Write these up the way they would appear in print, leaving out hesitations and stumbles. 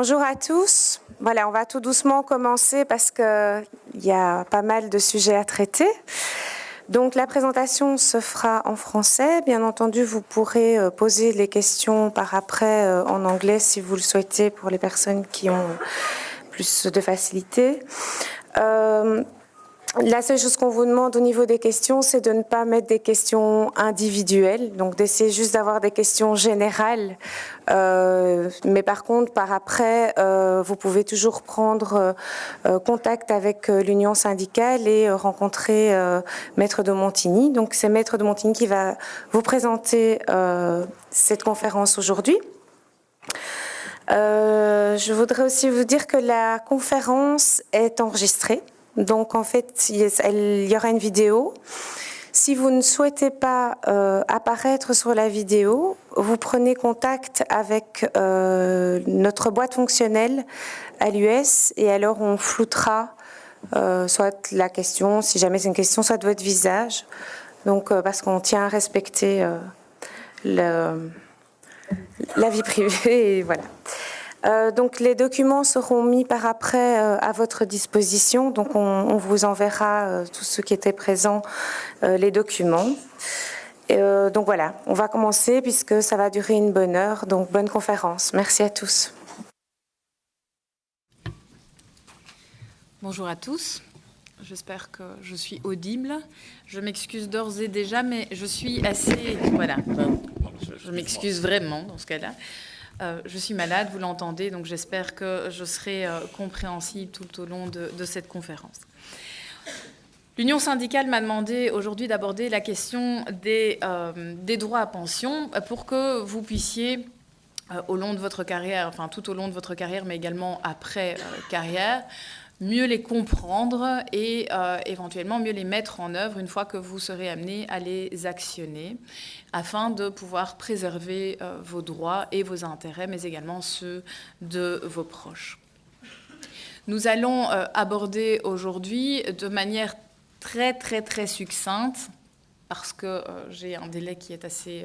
Bonjour à tous. Voilà, on va tout doucement commencer parce qu'il y a pas mal de sujets à traiter. Donc la présentation se fera en français. Bien entendu, vous pourrez poser les questions par après en anglais si vous le souhaitez pour les personnes qui ont plus de facilité. La seule chose qu'on vous demande au niveau des questions, c'est de ne pas mettre des questions individuelles, donc d'essayer juste d'avoir des questions générales. Mais par contre, par après, vous pouvez toujours prendre contact avec l'Union syndicale et rencontrer Maître de Montigny. Donc c'est Maître de Montigny qui va vous présenter cette conférence aujourd'hui. Je voudrais aussi vous dire que la conférence est enregistrée. Donc, en fait, il y aura une vidéo. Si vous ne souhaitez pas apparaître sur la vidéo, vous prenez contact avec notre boîte fonctionnelle à l'US et alors on floutera soit la question, si jamais c'est une question, soit votre visage. Donc, parce qu'on tient à respecter la vie privée et voilà. Donc les documents seront mis par après à votre disposition. Donc on vous enverra tous ceux qui étaient présents les documents. Donc voilà, on va commencer puisque ça va durer une bonne heure. Donc bonne conférence. Merci à tous. Bonjour à tous. J'espère que je suis audible. Je m'excuse d'ores et déjà, mais je suis assez... Voilà, je m'excuse vraiment dans ce cas-là. Je suis malade, vous l'entendez, donc j'espère que je serai compréhensible tout au long de cette conférence. L'Union syndicale m'a demandé aujourd'hui d'aborder la question des droits à pension pour que vous puissiez, au long de votre carrière, enfin tout au long de votre carrière, mais également après carrière, mieux les comprendre et éventuellement mieux les mettre en œuvre une fois que vous serez amené à les actionner, afin de pouvoir préserver vos droits et vos intérêts, mais également ceux de vos proches. Nous allons aborder aujourd'hui de manière très succincte, parce que j'ai un délai qui est assez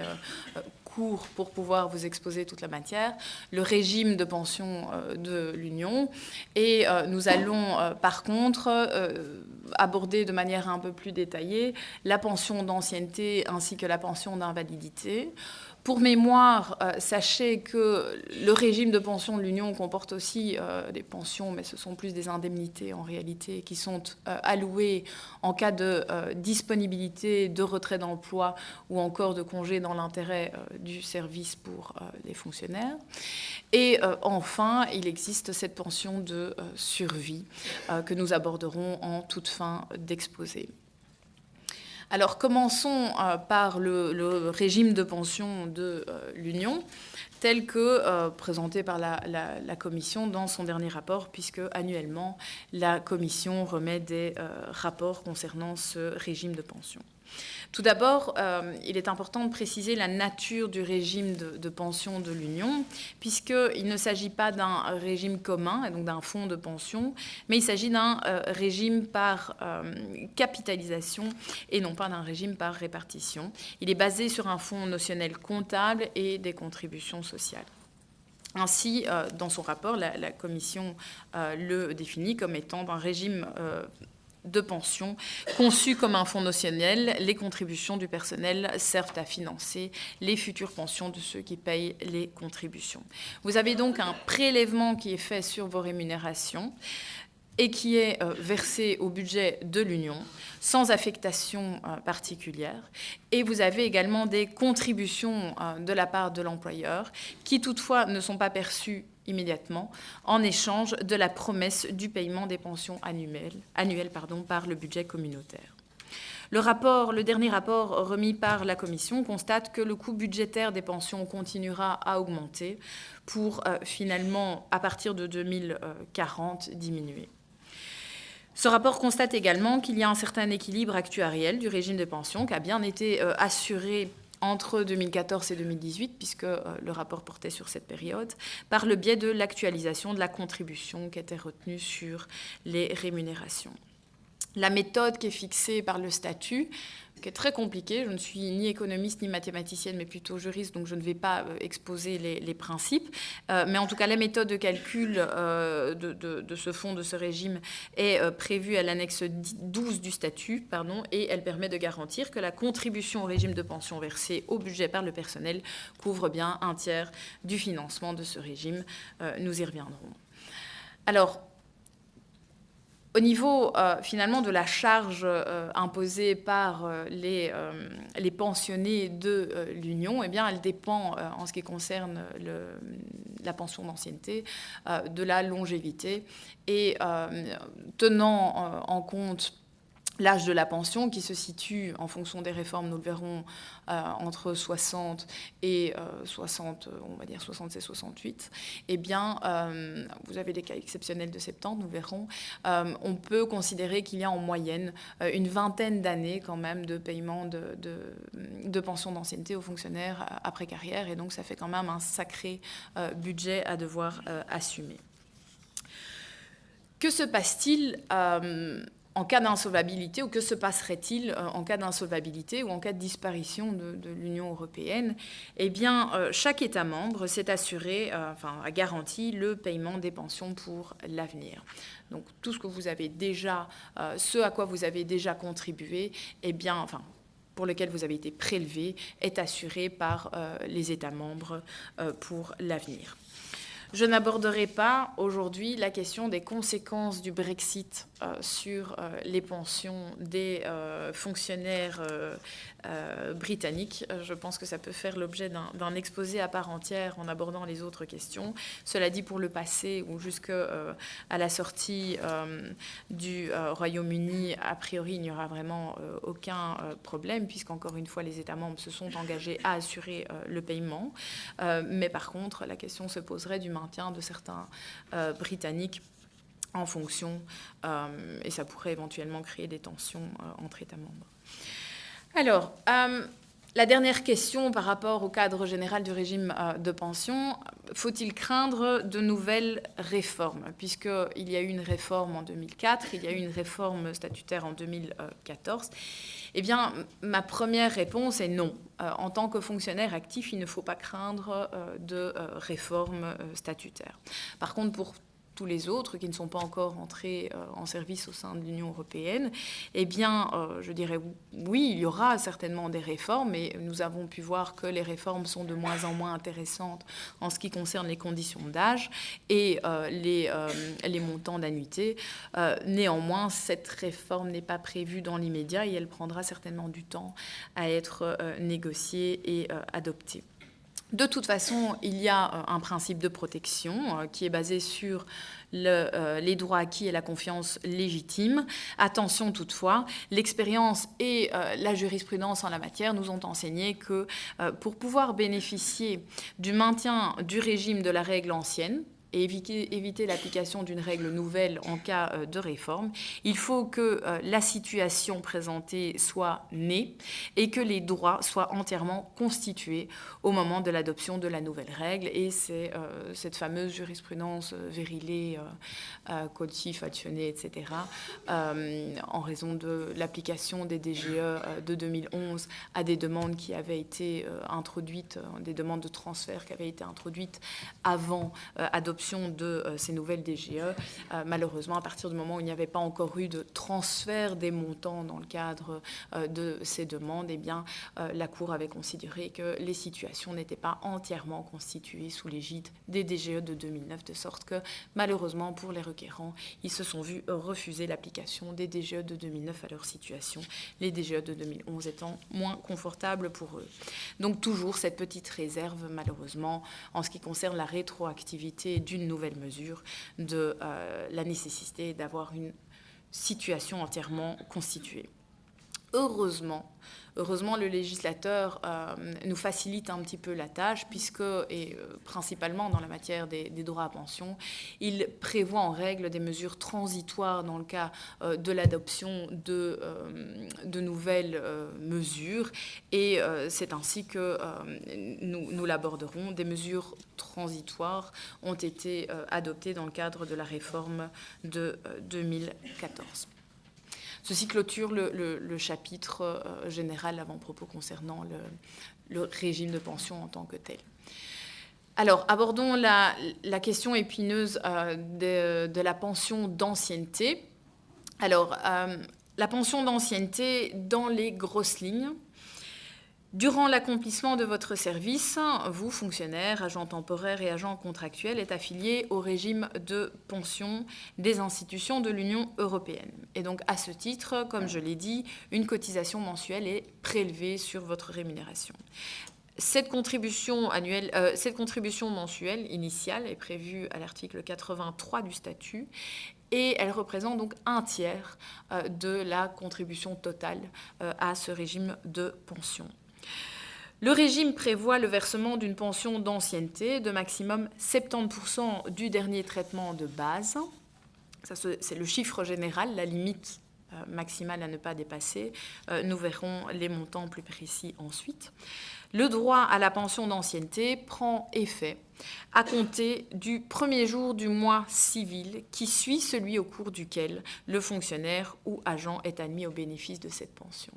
court pour pouvoir vous exposer toute la matière, le régime de pension de l'Union. Et nous allons par contre aborder de manière un peu plus détaillée la pension d'ancienneté ainsi que la pension d'invalidité. Pour mémoire, sachez que le régime de pension de l'Union comporte aussi des pensions, mais ce sont plus des indemnités en réalité, qui sont allouées en cas de disponibilité, de retrait d'emploi ou encore de congé dans l'intérêt du service pour les fonctionnaires. Et enfin, il existe cette pension de survie que nous aborderons en toute fin d'exposé. Alors, commençons par le régime de pension de l'Union, tel que présenté par la Commission dans son dernier rapport, puisque annuellement, la Commission remet des rapports concernant ce régime de pension. Tout d'abord, il est important de préciser la nature du régime de pension de l'Union, puisqu'il ne s'agit pas d'un régime commun, et donc d'un fonds de pension, mais il s'agit d'un régime par capitalisation et non pas d'un régime par répartition. Il est basé sur un fonds notionnel comptable et des contributions sociales. Ainsi, dans son rapport, la Commission le définit comme étant un régime de pension conçu comme un fonds notionnel. Les contributions du personnel servent à financer les futures pensions de ceux qui payent les contributions. Vous avez donc un prélèvement qui est fait sur vos rémunérations et qui est versé au budget de l'Union sans affectation particulière. Et vous avez également des contributions de la part de l'employeur qui toutefois ne sont pas perçues immédiatement en échange de la promesse du paiement des pensions annuelles par le budget communautaire. Le dernier rapport remis par la Commission constate que le coût budgétaire des pensions continuera à augmenter pour finalement, à partir de 2040, diminuer. Ce rapport constate également qu'il y a un certain équilibre actuariel du régime de pension qui a bien été assuré entre 2014 et 2018, puisque le rapport portait sur cette période, par le biais de l'actualisation de la contribution qui était retenue sur les rémunérations. la méthode qui est fixée par le statut, qui est très compliquée. Je ne suis ni économiste ni mathématicienne, mais plutôt juriste, donc je ne vais pas exposer les principes. Mais en tout cas, la méthode de calcul de ce fonds, de ce régime, est prévue à l'annexe 12 du statut, et elle permet de garantir que la contribution au régime de pension versée au budget par le personnel couvre bien un tiers du financement de ce régime. Nous y reviendrons. Alors, au niveau, finalement, de la charge imposée par les pensionnés de l'Union, eh bien, elle dépend, en ce qui concerne la pension d'ancienneté, de la longévité. Et tenant en compte l'âge de la pension, qui se situe, en fonction des réformes, nous le verrons, entre 60 et 60, on va dire 67, 68, eh bien, vous avez des cas exceptionnels de 70, nous verrons, on peut considérer qu'il y a en moyenne une vingtaine d'années quand même de paiement de pension d'ancienneté aux fonctionnaires après carrière, et donc ça fait quand même un sacré budget à devoir assumer. Que se passe-t-il en cas d'insolvabilité, ou que se passerait-il en cas d'insolvabilité ou en cas de disparition de l'Union européenne? Eh bien, chaque État membre s'est assuré, a garanti le paiement des pensions pour l'avenir. Donc, tout ce que vous avez déjà, ce à quoi vous avez déjà contribué, eh bien, pour lequel vous avez été prélevé, est assuré par les États membres pour l'avenir. Je n'aborderai pas aujourd'hui la question des conséquences du Brexit sur les pensions des fonctionnaires britanniques. Je pense que ça peut faire l'objet d'un exposé à part entière en abordant les autres questions. Cela dit, pour le passé ou jusqu'à la sortie du Royaume-Uni, a priori, il n'y aura vraiment aucun problème, puisqu'encore une fois, les États membres se sont engagés à assurer le paiement. Mais par contre, la question se poserait du maintien de certains Britanniques en fonction, et ça pourrait éventuellement créer des tensions entre États membres. Alors, la dernière question par rapport au cadre général du régime de pension, faut-il craindre de nouvelles réformes? Puisqu'il y a eu une réforme en 2004, il y a eu une réforme statutaire en 2014. Eh bien, ma première réponse est non. En tant que fonctionnaire actif, il ne faut pas craindre de réforme statutaire. Par contre, pour tous les autres qui ne sont pas encore entrés en service au sein de l'Union européenne, eh bien, je dirais oui, il y aura certainement des réformes, mais nous avons pu voir que les réformes sont de moins en moins intéressantes en ce qui concerne les conditions d'âge et les montants d'annuité. Néanmoins, cette réforme n'est pas prévue dans l'immédiat et elle prendra certainement du temps à être négociée et adoptée. De toute façon, il y a un principe de protection qui est basé sur les droits acquis et la confiance légitime. Attention toutefois, l'expérience et la jurisprudence en la matière nous ont enseigné que pour pouvoir bénéficier du maintien du régime de la règle ancienne, et éviter l'application d'une règle nouvelle en cas de réforme, il faut que la situation présentée soit née et que les droits soient entièrement constitués au moment de l'adoption de la nouvelle règle. Et c'est cette fameuse jurisprudence Vérilé, Cauchy, Falcione, etc., en raison de l'application des DGE de 2011 à des demandes qui avaient été introduites, des demandes de transfert qui avaient été introduites avant adoption de ces nouvelles DGE. Malheureusement, à partir du moment où il n'y avait pas encore eu de transfert des montants dans le cadre de ces demandes, eh bien, la Cour avait considéré que les situations n'étaient pas entièrement constituées sous l'égide des DGE de 2009, de sorte que, malheureusement, pour les requérants, ils se sont vus refuser l'application des DGE de 2009 à leur situation, les DGE de 2011 étant moins confortables pour eux. Donc, toujours cette petite réserve, malheureusement, en ce qui concerne la rétroactivité d'une nouvelle mesure, de la nécessité d'avoir une situation entièrement constituée. Heureusement, le législateur nous facilite un petit peu la tâche, puisque, et principalement dans la matière des droits à pension, il prévoit en règle des mesures transitoires dans le cas de l'adoption de nouvelles mesures, et c'est ainsi que nous l'aborderons. Des mesures transitoires ont été adoptées dans le cadre de la réforme de 2014. Ceci clôture le chapitre général, l'avant-propos concernant le régime de pension en tant que tel. Alors, abordons la question épineuse de la pension d'ancienneté. Alors, la pension d'ancienneté, dans les grosses lignes, durant l'accomplissement de votre service, vous, fonctionnaires, agents temporaires et agents contractuels, êtes affiliés au régime de pension des institutions de l'Union européenne. Et donc, à ce titre, comme je l'ai dit, une cotisation mensuelle est prélevée sur votre rémunération. Cette contribution mensuelle initiale est prévue à l'article 83 du statut et elle représente donc 1/3 de la contribution totale à ce régime de pension. Le régime prévoit le versement d'une pension d'ancienneté de maximum 70% du dernier traitement de base. Ça, c'est le chiffre général, la limite maximale à ne pas dépasser. Nous verrons les montants plus précis ensuite. Le droit à la pension d'ancienneté prend effet à compter du premier jour du mois civil qui suit celui au cours duquel le fonctionnaire ou agent est admis au bénéfice de cette pension.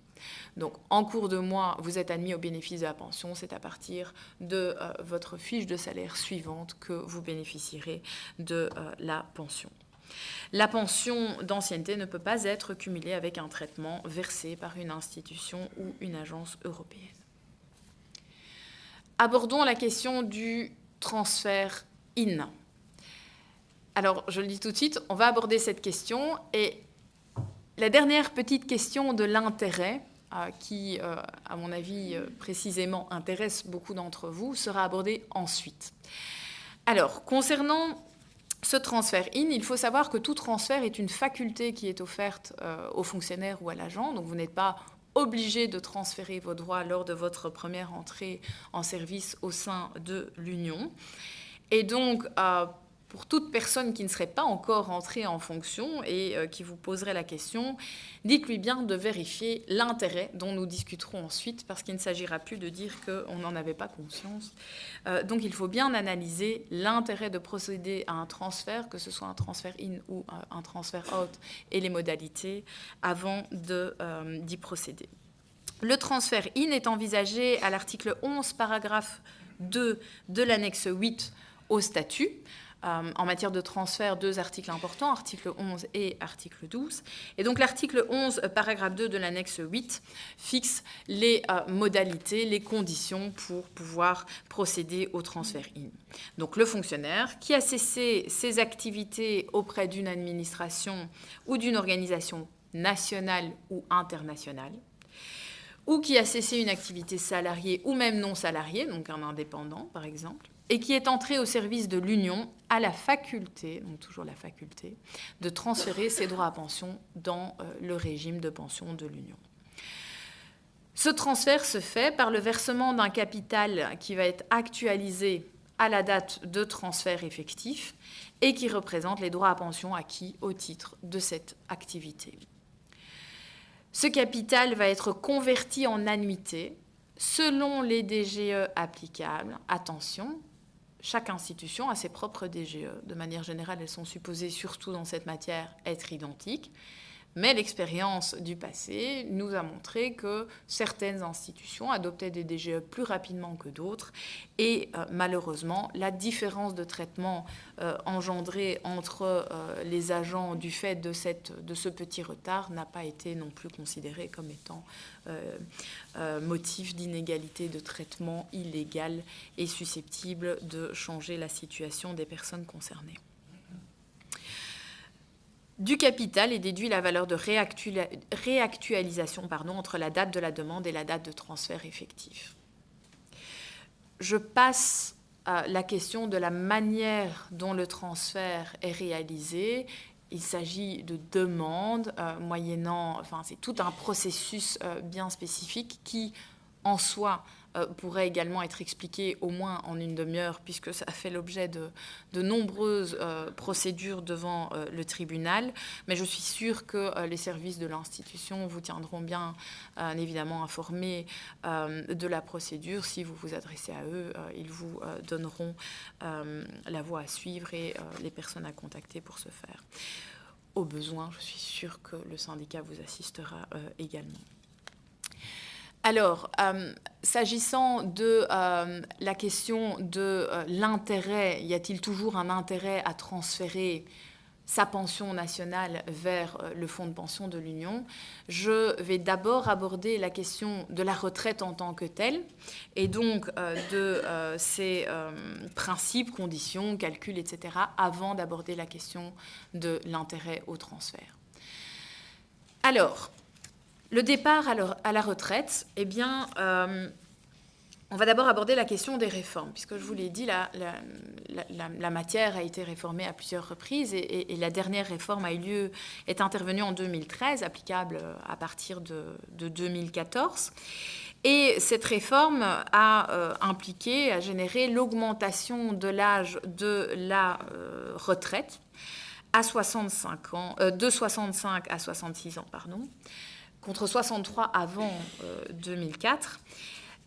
Donc, en cours de mois, vous êtes admis au bénéfice de la pension, c'est à partir de votre fiche de salaire suivante que vous bénéficierez de la pension. La pension d'ancienneté ne peut pas être cumulée avec un traitement versé par une institution ou une agence européenne. Abordons la question du transfert in. Alors, je le dis tout de suite, on va aborder cette question et la dernière petite question de l'intérêt, qui, à mon avis, précisément intéresse beaucoup d'entre vous, sera abordée ensuite. Alors, concernant ce transfert in, il faut savoir que tout transfert est une faculté qui est offerte au fonctionnaire ou à l'agent, donc vous n'êtes pas obligé de transférer vos droits lors de votre première entrée en service au sein de l'Union. Et donc, pour toute personne qui ne serait pas encore entrée en fonction et qui vous poserait la question, dites-lui bien de vérifier l'intérêt dont nous discuterons ensuite, parce qu'il ne s'agira plus de dire qu'on n'en avait pas conscience. Donc, il faut bien analyser l'intérêt de procéder à un transfert, que ce soit un transfert in ou un transfert out, et les modalités avant d'y procéder. Le transfert in est envisagé à l'article 11, paragraphe 2 de l'annexe 8 au statut. En matière de transfert, 2 articles importants, article 11 et article 12. Et donc l'article 11, paragraphe 2 de l'annexe 8, fixe les modalités, les conditions pour pouvoir procéder au transfert in. Donc le fonctionnaire qui a cessé ses activités auprès d'une administration ou d'une organisation nationale ou internationale, ou qui a cessé une activité salariée ou même non salariée, donc un indépendant par exemple, et qui est entré au service de l'Union a la faculté, donc toujours la faculté, de transférer ses droits à pension dans le régime de pension de l'Union. Ce transfert se fait par le versement d'un capital qui va être actualisé à la date de transfert effectif et qui représente les droits à pension acquis au titre de cette activité. Ce capital va être converti en annuité selon les DGE applicables. Attention, chaque institution a ses propres DGE. De manière générale, elles sont supposées, surtout dans cette matière, être identiques. Mais l'expérience du passé nous a montré que certaines institutions adoptaient des DGE plus rapidement que d'autres. Et malheureusement, la différence de traitement engendrée entre les agents du fait de ce petit retard n'a pas été non plus considérée comme étant motif d'inégalité de traitement illégal et susceptible de changer la situation des personnes concernées. Du capital est déduit la valeur de réactualisation entre la date de la demande et la date de transfert effectif. Je passe à la question de la manière dont le transfert est réalisé. Il s'agit de demandes moyennant, c'est tout un processus bien spécifique qui, en soi, pourrait également être expliqué au moins en une demi-heure, puisque ça fait l'objet de nombreuses procédures devant le tribunal. Mais je suis sûre que les services de l'institution vous tiendront bien évidemment informés de la procédure. Si vous vous adressez à eux, ils vous donneront la voie à suivre et les personnes à contacter pour ce faire. au besoin, je suis sûre que le syndicat vous assistera également. Alors, s'agissant de la question de l'intérêt, y a-t-il toujours un intérêt à transférer sa pension nationale vers le fonds de pension de l'Union? Je vais d'abord aborder la question de la retraite en tant que telle, et donc de ses principes, conditions, calculs, etc., avant d'aborder la question de l'intérêt au transfert. Alors, le départ à la retraite, eh bien, on va d'abord aborder la question des réformes, puisque je vous l'ai dit, la matière a été réformée à plusieurs reprises, et la dernière réforme est intervenue en 2013, applicable à partir de 2014. Et cette réforme a généré l'augmentation de l'âge de la retraite à 65 ans, de 65 à 66 ans, contre 63 avant 2004.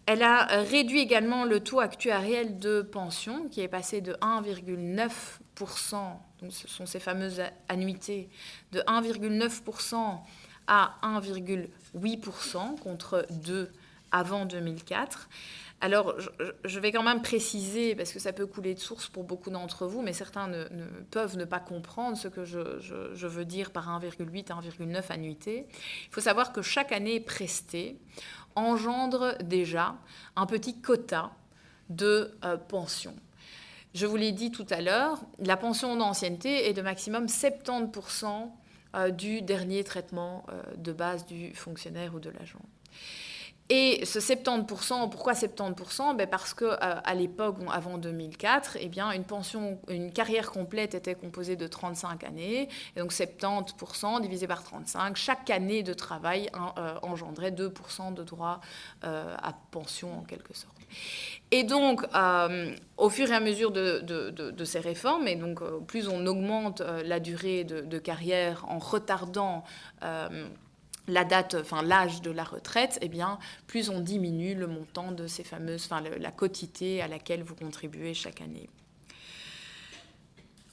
Elle a réduit également le taux actuariel de pension, qui est passé de 1,9%, donc ce sont ces fameuses annuités, de 1,9% à 1,8% contre 2 avant 2004. Alors, je vais quand même préciser, parce que ça peut couler de source pour beaucoup d'entre vous, mais certains peuvent ne pas comprendre ce que je veux dire par 1,8, 1,9 annuité. Il faut savoir que chaque année prestée engendre déjà un petit quota de pension. Je vous l'ai dit tout à l'heure, la pension d'ancienneté est de maximum 70% du dernier traitement de base du fonctionnaire ou de l'agent. Et ce 70%, pourquoi 70% ? Parce qu'à l'époque, avant 2004, eh bien, une carrière complète était composée de 35 années, et donc 70% divisé par 35, chaque année de travail engendrait 2% de droit à pension en quelque sorte. Et donc, au fur et à mesure de ces réformes, et donc plus on augmente la durée de carrière en retardant l'âge de la retraite, eh bien, plus on diminue le montant de ces fameuses, la quotité à laquelle vous contribuez chaque année.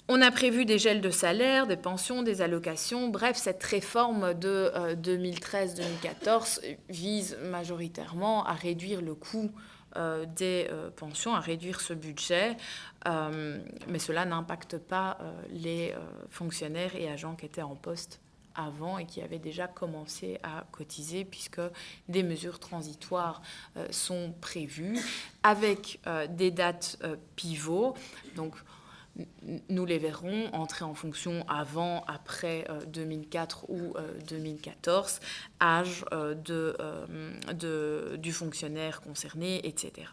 On a prévu des gels de salaire, des pensions, des allocations. Bref, cette réforme de 2013-2014 vise majoritairement à réduire le coût des pensions, à réduire ce budget, mais cela n'impacte pas les fonctionnaires et agents qui étaient en poste avant et qui avaient déjà commencé à cotiser, puisque des mesures transitoires sont prévues avec des dates pivots. Donc, nous les verrons entrer en fonction avant, après 2004 ou 2014, âge du fonctionnaire concerné, etc.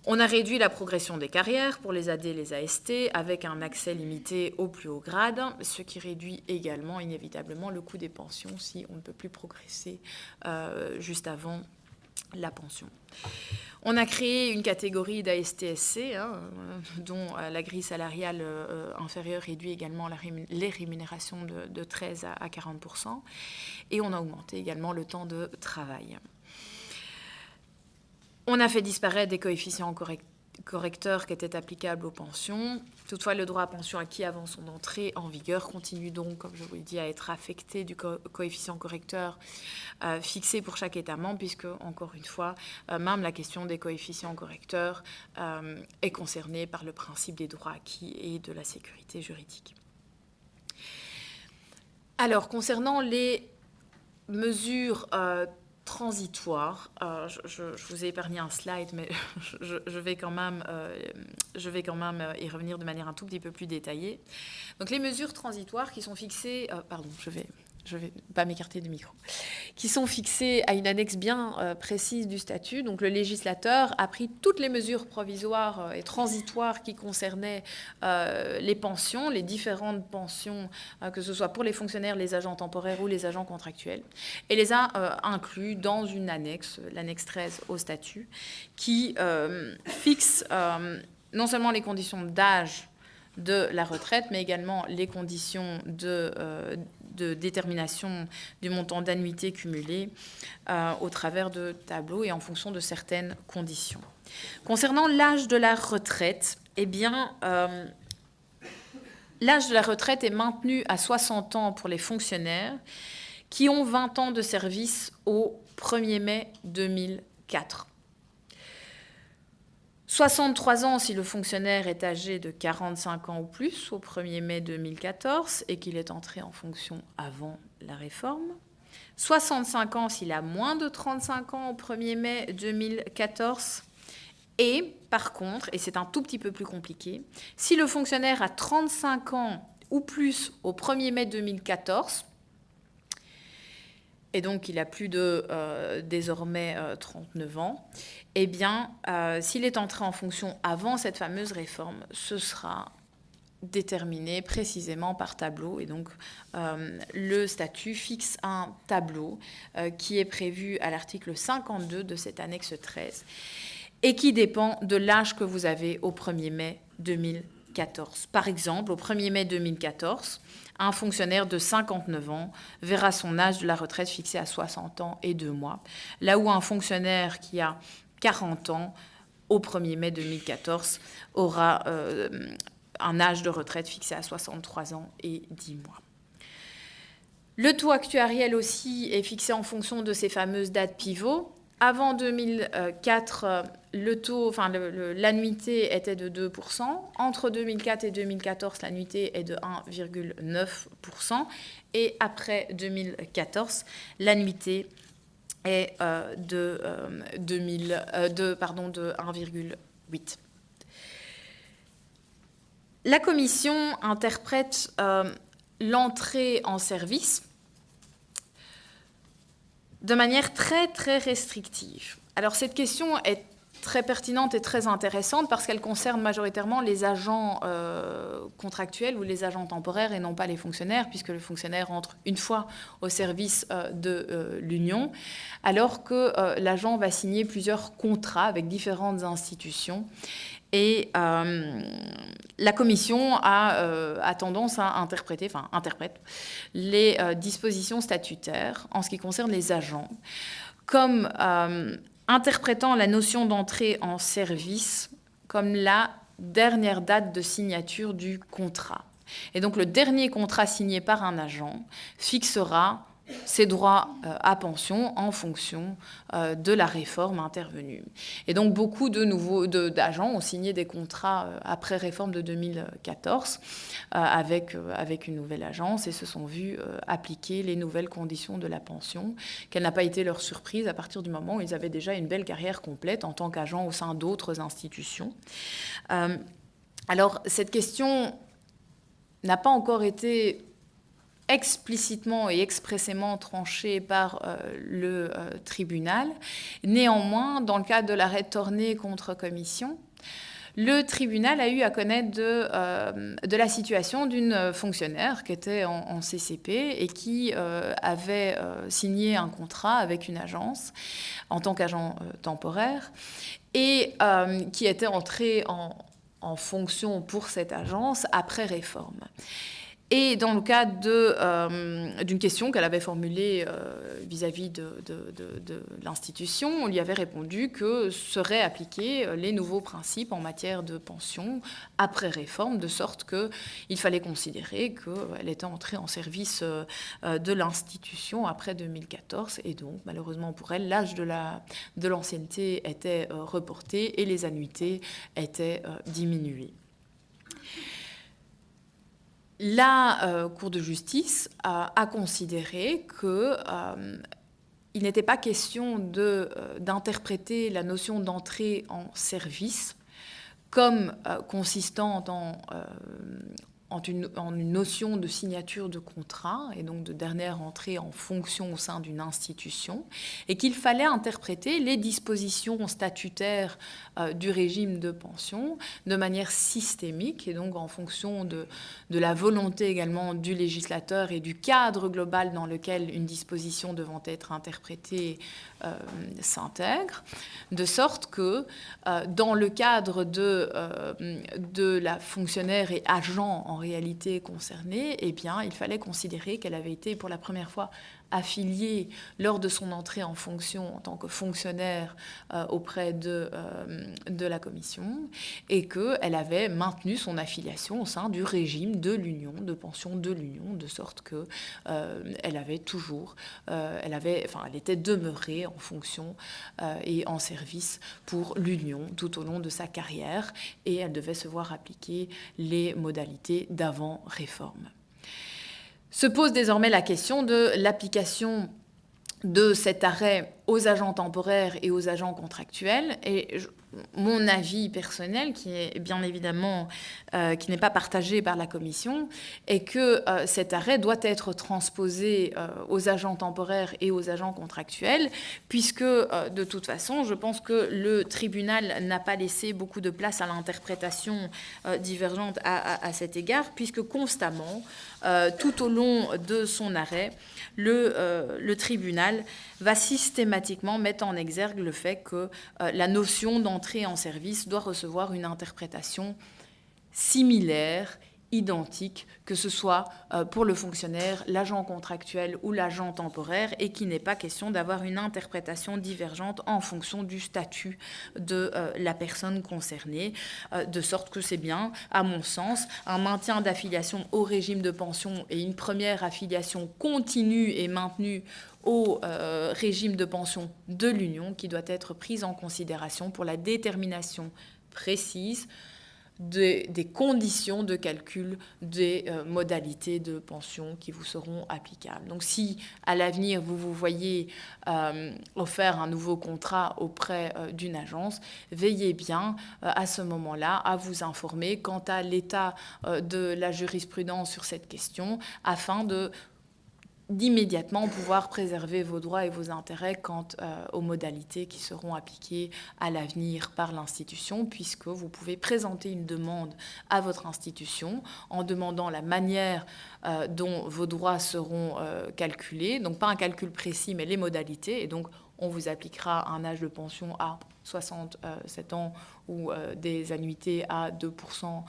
On a réduit la progression des carrières pour les AD et les AST avec un accès limité au plus haut grade, ce qui réduit également inévitablement le coût des pensions si on ne peut plus progresser juste avant la pension. On a créé une catégorie d'AST-SC, dont la grille salariale inférieure réduit également les rémunérations de 13 à 40%, et on a augmenté également le temps de travail. On a fait disparaître des coefficients correcteurs qui étaient applicables aux pensions. Toutefois, le droit à pension acquis avant son entrée en vigueur continue donc, comme je vous l'ai dit, à être affecté du coefficient correcteur fixé pour chaque État membre, puisque, encore une fois, même la question des coefficients correcteurs est concernée par le principe des droits acquis et de la sécurité juridique. Alors, concernant les mesures transitoire. Je vous ai épargné un slide, mais je vais quand même y revenir de manière un tout petit peu plus détaillée. Donc les mesures transitoires qui sont fixées... je vais pas m'écarter du micro, qui sont fixées à une annexe bien précise du statut. Donc le législateur a pris toutes les mesures provisoires et transitoires qui concernaient les pensions, les différentes pensions, que ce soit pour les fonctionnaires, les agents temporaires ou les agents contractuels, et les a inclus dans une annexe, l'annexe 13 au statut, qui fixe non seulement les conditions d'âge de la retraite, mais également les conditions de détermination du montant d'annuité cumulée au travers de tableaux et en fonction de certaines conditions. Concernant l'âge de la retraite, eh bien, L'âge de la retraite est maintenu à 60 ans pour les fonctionnaires qui ont 20 ans de service au 1er mai 2004. 63 ans si le fonctionnaire est âgé de 45 ans ou plus au 1er mai 2014 et qu'il est entré en fonction avant la réforme. 65 ans s'il a moins de 35 ans au 1er mai 2014. Et par contre, et c'est un tout petit peu plus compliqué, si le fonctionnaire a 35 ans ou plus au 1er mai 2014, et donc il a plus de désormais 39 ans, eh bien, s'il est entré en fonction avant cette fameuse réforme, ce sera déterminé précisément par tableau. Et donc, le statut fixe un tableau qui est prévu à l'article 52 de cette annexe 13 et qui dépend de l'âge que vous avez au 1er mai 2014. Par exemple, au 1er mai 2014, un fonctionnaire de 59 ans verra son âge de la retraite fixé à 60 ans et 2 mois, là où un fonctionnaire qui a 40 ans au 1er mai 2014 aura un âge de retraite fixé à 63 ans et 10 mois. Le taux actuariel aussi est fixé en fonction de ces fameuses dates pivots. Avant 2004, l'annuité était de 2%. Entre 2004 et 2014, l'annuité est de 1,9%. Et après 2014, l'annuité est de 1,8%. La commission interprète l'entrée en service de manière très, très restrictive. Alors, cette question est très pertinente et très intéressante parce qu'elle concerne majoritairement les agents contractuels ou les agents temporaires et non pas les fonctionnaires, puisque le fonctionnaire entre une fois au service de l'Union, alors que l'agent va signer plusieurs contrats avec différentes institutions. Et la commission a tendance à interprète les dispositions statutaires en ce qui concerne les agents comme interprétant la notion d'entrée en service comme la dernière date de signature du contrat. Et donc le dernier contrat signé par un agent fixera ses droits à pension en fonction de la réforme intervenue. Et donc beaucoup d'agents ont signé des contrats après réforme de 2014 avec une nouvelle agence et se sont vus appliquer les nouvelles conditions de la pension. Quelle n'a pas été leur surprise à partir du moment où ils avaient déjà une belle carrière complète en tant qu'agents au sein d'autres institutions. Alors cette question n'a pas encore été explicitement et expressément tranché par le tribunal. Néanmoins, dans le cadre de l'arrêt Tornet contre commission, le tribunal a eu à connaître de la situation d'une fonctionnaire qui était en CCP et qui avait signé un contrat avec une agence en tant qu'agent temporaire et qui était entrée en fonction pour cette agence après réforme. Et dans le cadre d'une question qu'elle avait formulée vis-à-vis de l'institution, on lui avait répondu que seraient appliqués les nouveaux principes en matière de pension après réforme, de sorte qu'il fallait considérer qu'elle était entrée en service de l'institution après 2014. Et donc, malheureusement pour elle, l'âge de l'ancienneté était reporté et les annuités étaient diminuées. La Cour de justice a considéré qu'il n'était pas question d'interpréter la notion d'entrée en service comme consistant en une notion de signature de contrat et donc de dernière entrée en fonction au sein d'une institution, et qu'il fallait interpréter les dispositions statutaires du régime de pension de manière systémique et donc en fonction de la volonté également du législateur et du cadre global dans lequel une disposition devant être interprétée s'intègre, de sorte que dans le cadre de la fonctionnaire et agent en réalité concernée, eh bien, il fallait considérer qu'elle avait été pour la première fois affiliée lors de son entrée en fonction en tant que fonctionnaire auprès de la commission et qu'elle avait maintenu son affiliation au sein du régime de l'Union, de pension de l'Union, de sorte qu'elle avait toujours, elle était demeurée en fonction et en service pour l'Union tout au long de sa carrière et elle devait se voir appliquer les modalités d'avant-réforme. Se pose désormais la question de l'application de cet arrêt aux agents temporaires et aux agents contractuels. Et mon avis personnel, qui est bien évidemment qui n'est pas partagé par la Commission, est que cet arrêt doit être transposé aux agents temporaires et aux agents contractuels, puisque de toute façon, je pense que le tribunal n'a pas laissé beaucoup de place à l'interprétation divergente à cet égard, puisque constamment, tout au long de son arrêt, le tribunal va systématiquement mettre en exergue le fait que la notion d'entrée en service doit recevoir une interprétation similaire, identique, que ce soit pour le fonctionnaire, l'agent contractuel ou l'agent temporaire, et qu'il n'est pas question d'avoir une interprétation divergente en fonction du statut de la personne concernée, de sorte que c'est bien, à mon sens, un maintien d'affiliation au régime de pension et une première affiliation continue et maintenue au régime de pension de l'Union qui doit être prise en considération pour la détermination précise des conditions de calcul des modalités de pension qui vous seront applicables. Donc si à l'avenir vous voyez offert un nouveau contrat auprès d'une agence, veillez bien à ce moment-là à vous informer quant à l'état de la jurisprudence sur cette question afin d'immédiatement pouvoir préserver vos droits et vos intérêts quant aux modalités qui seront appliquées à l'avenir par l'institution, puisque vous pouvez présenter une demande à votre institution en demandant la manière dont vos droits seront calculés, donc pas un calcul précis, mais les modalités, et donc on vous appliquera un âge de pension à 67 ans ou des annuités à 2%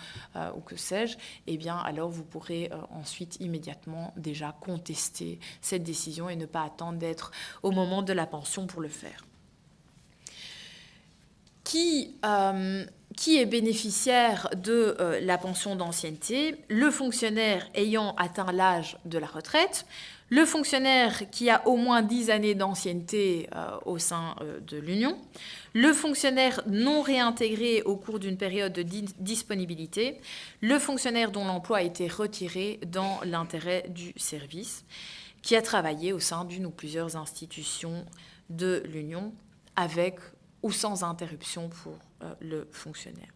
ou que sais-je, eh bien alors vous pourrez ensuite immédiatement déjà contester cette décision et ne pas attendre d'être au moment de la pension pour le faire. Qui est bénéficiaire de la pension d'ancienneté? Le fonctionnaire ayant atteint l'âge de la retraite, le fonctionnaire qui a au moins 10 années d'ancienneté au sein de l'Union, le fonctionnaire non réintégré au cours d'une période de disponibilité, le fonctionnaire dont l'emploi a été retiré dans l'intérêt du service, qui a travaillé au sein d'une ou plusieurs institutions de l'Union avec ou sans interruption pour le fonctionnaire.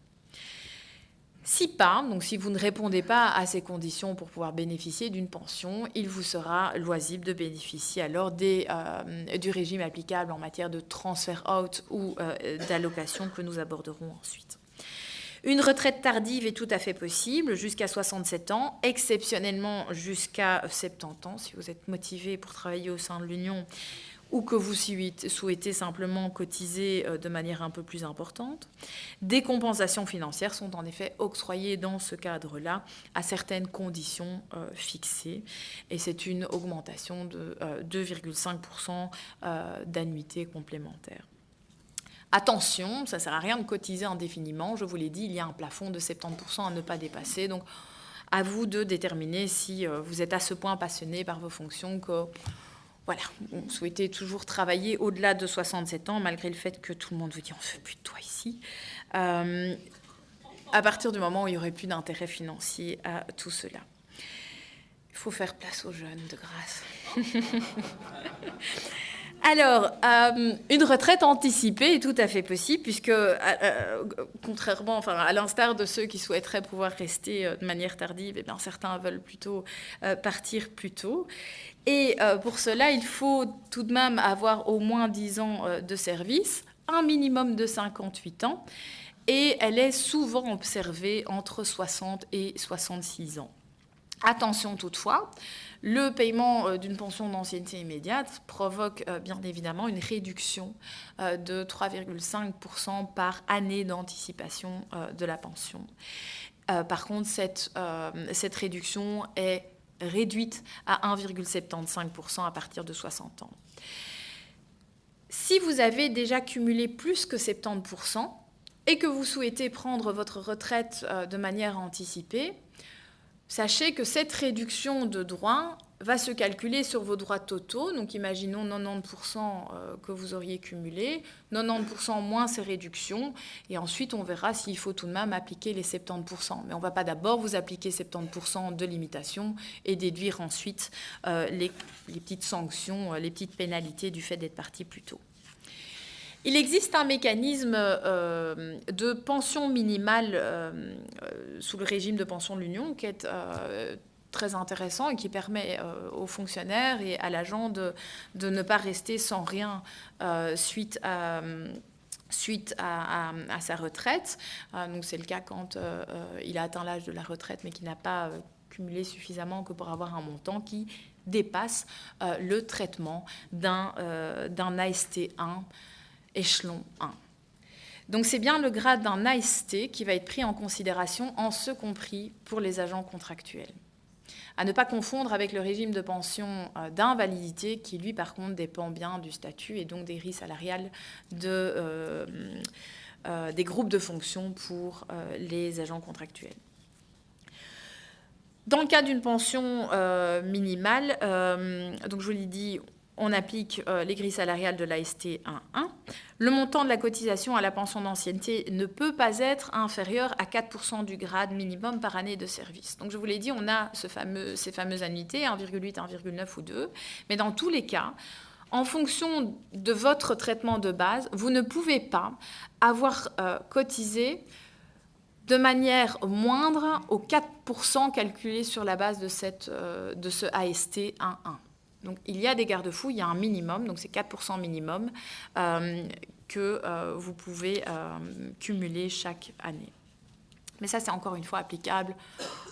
Si pas, donc si vous ne répondez pas à ces conditions pour pouvoir bénéficier d'une pension, il vous sera loisible de bénéficier alors du régime applicable en matière de transfert out ou d'allocation que nous aborderons ensuite. Une retraite tardive est tout à fait possible, jusqu'à 67 ans, exceptionnellement jusqu'à 70 ans, si vous êtes motivé pour travailler au sein de l'Union ou que vous souhaitez simplement cotiser de manière un peu plus importante. Des compensations financières sont en effet octroyées dans ce cadre-là à certaines conditions fixées, et c'est une augmentation de 2,5% d'annuité complémentaire. Attention, ça ne sert à rien de cotiser indéfiniment, je vous l'ai dit, il y a un plafond de 70% à ne pas dépasser, donc à vous de déterminer si vous êtes à ce point passionné par vos fonctions que voilà, vous souhaitez toujours travailler au-delà de 67 ans, malgré le fait que tout le monde vous dit « on ne veut plus de toi ici ». À partir du moment où il n'y aurait plus d'intérêt financier à tout cela. Il faut faire place aux jeunes, de grâce. Alors, une retraite anticipée est tout à fait possible, puisque, contrairement, à l'instar de ceux qui souhaiteraient pouvoir rester de manière tardive, eh bien, certains veulent plutôt partir plus tôt. Et pour cela, il faut tout de même avoir au moins 10 ans de service, un minimum de 58 ans, et elle est souvent observée entre 60 et 66 ans. Attention toutefois, le paiement d'une pension d'ancienneté immédiate provoque bien évidemment une réduction de 3,5% par année d'anticipation de la pension. Par contre, cette réduction est réduite à 1,75% à partir de 60 ans. Si vous avez déjà cumulé plus que 70% et que vous souhaitez prendre votre retraite de manière anticipée, sachez que cette réduction de droits va se calculer sur vos droits totaux. Donc imaginons 90% que vous auriez cumulé, 90% moins ces réductions, et ensuite on verra s'il faut tout de même appliquer les 70%. Mais on ne va pas d'abord vous appliquer 70% de limitation et déduire ensuite les petites sanctions, les petites pénalités du fait d'être parti plus tôt. Il existe un mécanisme de pension minimale sous le régime de pension de l'Union qui est très intéressant et qui permet aux fonctionnaires et à l'agent de ne pas rester sans rien suite à sa retraite. Donc c'est le cas quand il a atteint l'âge de la retraite mais qui n'a pas cumulé suffisamment que pour avoir un montant qui dépasse le traitement d'un AST1 échelon 1. Donc c'est bien le grade d'un AST qui va être pris en considération, en ce compris pour les agents contractuels. À ne pas confondre avec le régime de pension d'invalidité qui, lui, par contre, dépend bien du statut et donc des grilles salariales des groupes de fonctions pour les agents contractuels. Dans le cas d'une pension minimale, donc je vous l'ai dit, on applique les grilles salariales de l'AST 1.1. Le montant de la cotisation à la pension d'ancienneté ne peut pas être inférieur à 4% du grade minimum par année de service. Donc je vous l'ai dit, on a ces fameuses annuités, 1,8, 1,9 ou 2. Mais dans tous les cas, en fonction de votre traitement de base, vous ne pouvez pas avoir cotisé de manière moindre aux 4% calculés sur la base de ce AST 1.1. Donc, il y a des garde-fous, il y a un minimum, donc c'est 4% minimum que vous pouvez cumuler chaque année. Mais ça, c'est encore une fois applicable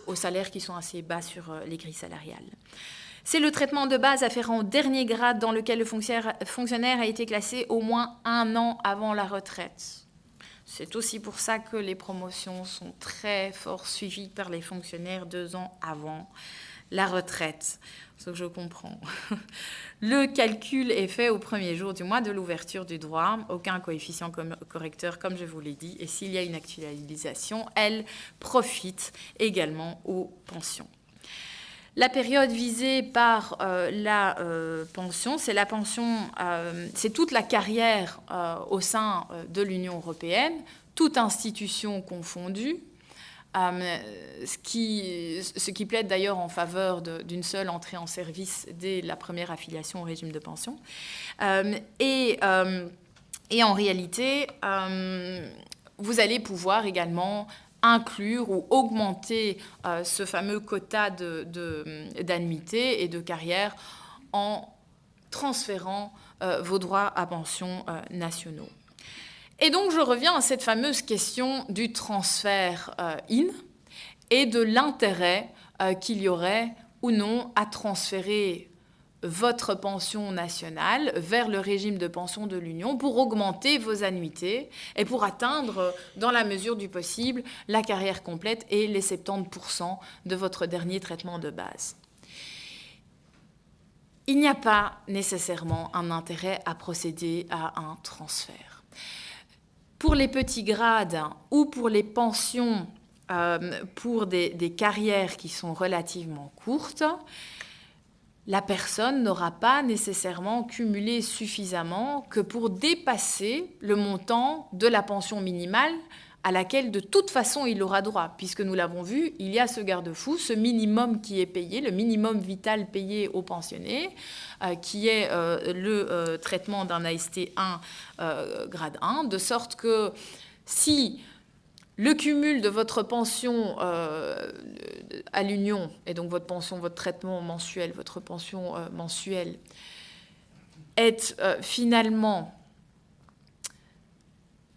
aux salaires qui sont assez bas sur les grilles salariales. C'est le traitement de base afférent au dernier grade dans lequel le fonctionnaire a été classé au moins 1 an avant la retraite. C'est aussi pour ça que les promotions sont très fort suivies par les fonctionnaires 2 ans avant la retraite, ce que je comprends. Le calcul est fait au premier jour du mois de l'ouverture du droit, aucun coefficient correcteur comme je vous l'ai dit, et s'il y a une actualisation, elle profite également aux pensions. La période visée par la pension, c'est la pension, c'est toute la carrière au sein de l'Union européenne, toute institution confondue, ce qui plaide d'ailleurs en faveur d'une seule entrée en service dès la première affiliation au régime de pension. Et en réalité, vous allez pouvoir également inclure ou augmenter ce fameux quota d'annuité et de carrière en transférant vos droits à pension nationaux. Et donc, je reviens à cette fameuse question du transfert in et de l'intérêt qu'il y aurait ou non à transférer votre pension nationale vers le régime de pension de l'Union pour augmenter vos annuités et pour atteindre, dans la mesure du possible, la carrière complète et les 70% de votre dernier traitement de base. Il n'y a pas nécessairement un intérêt à procéder à un transfert. Pour les petits grades ou pour les pensions pour des carrières qui sont relativement courtes, la personne n'aura pas nécessairement cumulé suffisamment que pour dépasser le montant de la pension minimale à laquelle de toute façon il aura droit, puisque nous l'avons vu, il y a ce garde-fou, ce minimum qui est payé, le minimum vital payé aux pensionnés, qui est le traitement d'un AST1 grade 1, de sorte que si le cumul de votre pension à l'Union, et donc votre pension, votre traitement mensuel, votre pension mensuelle, est finalement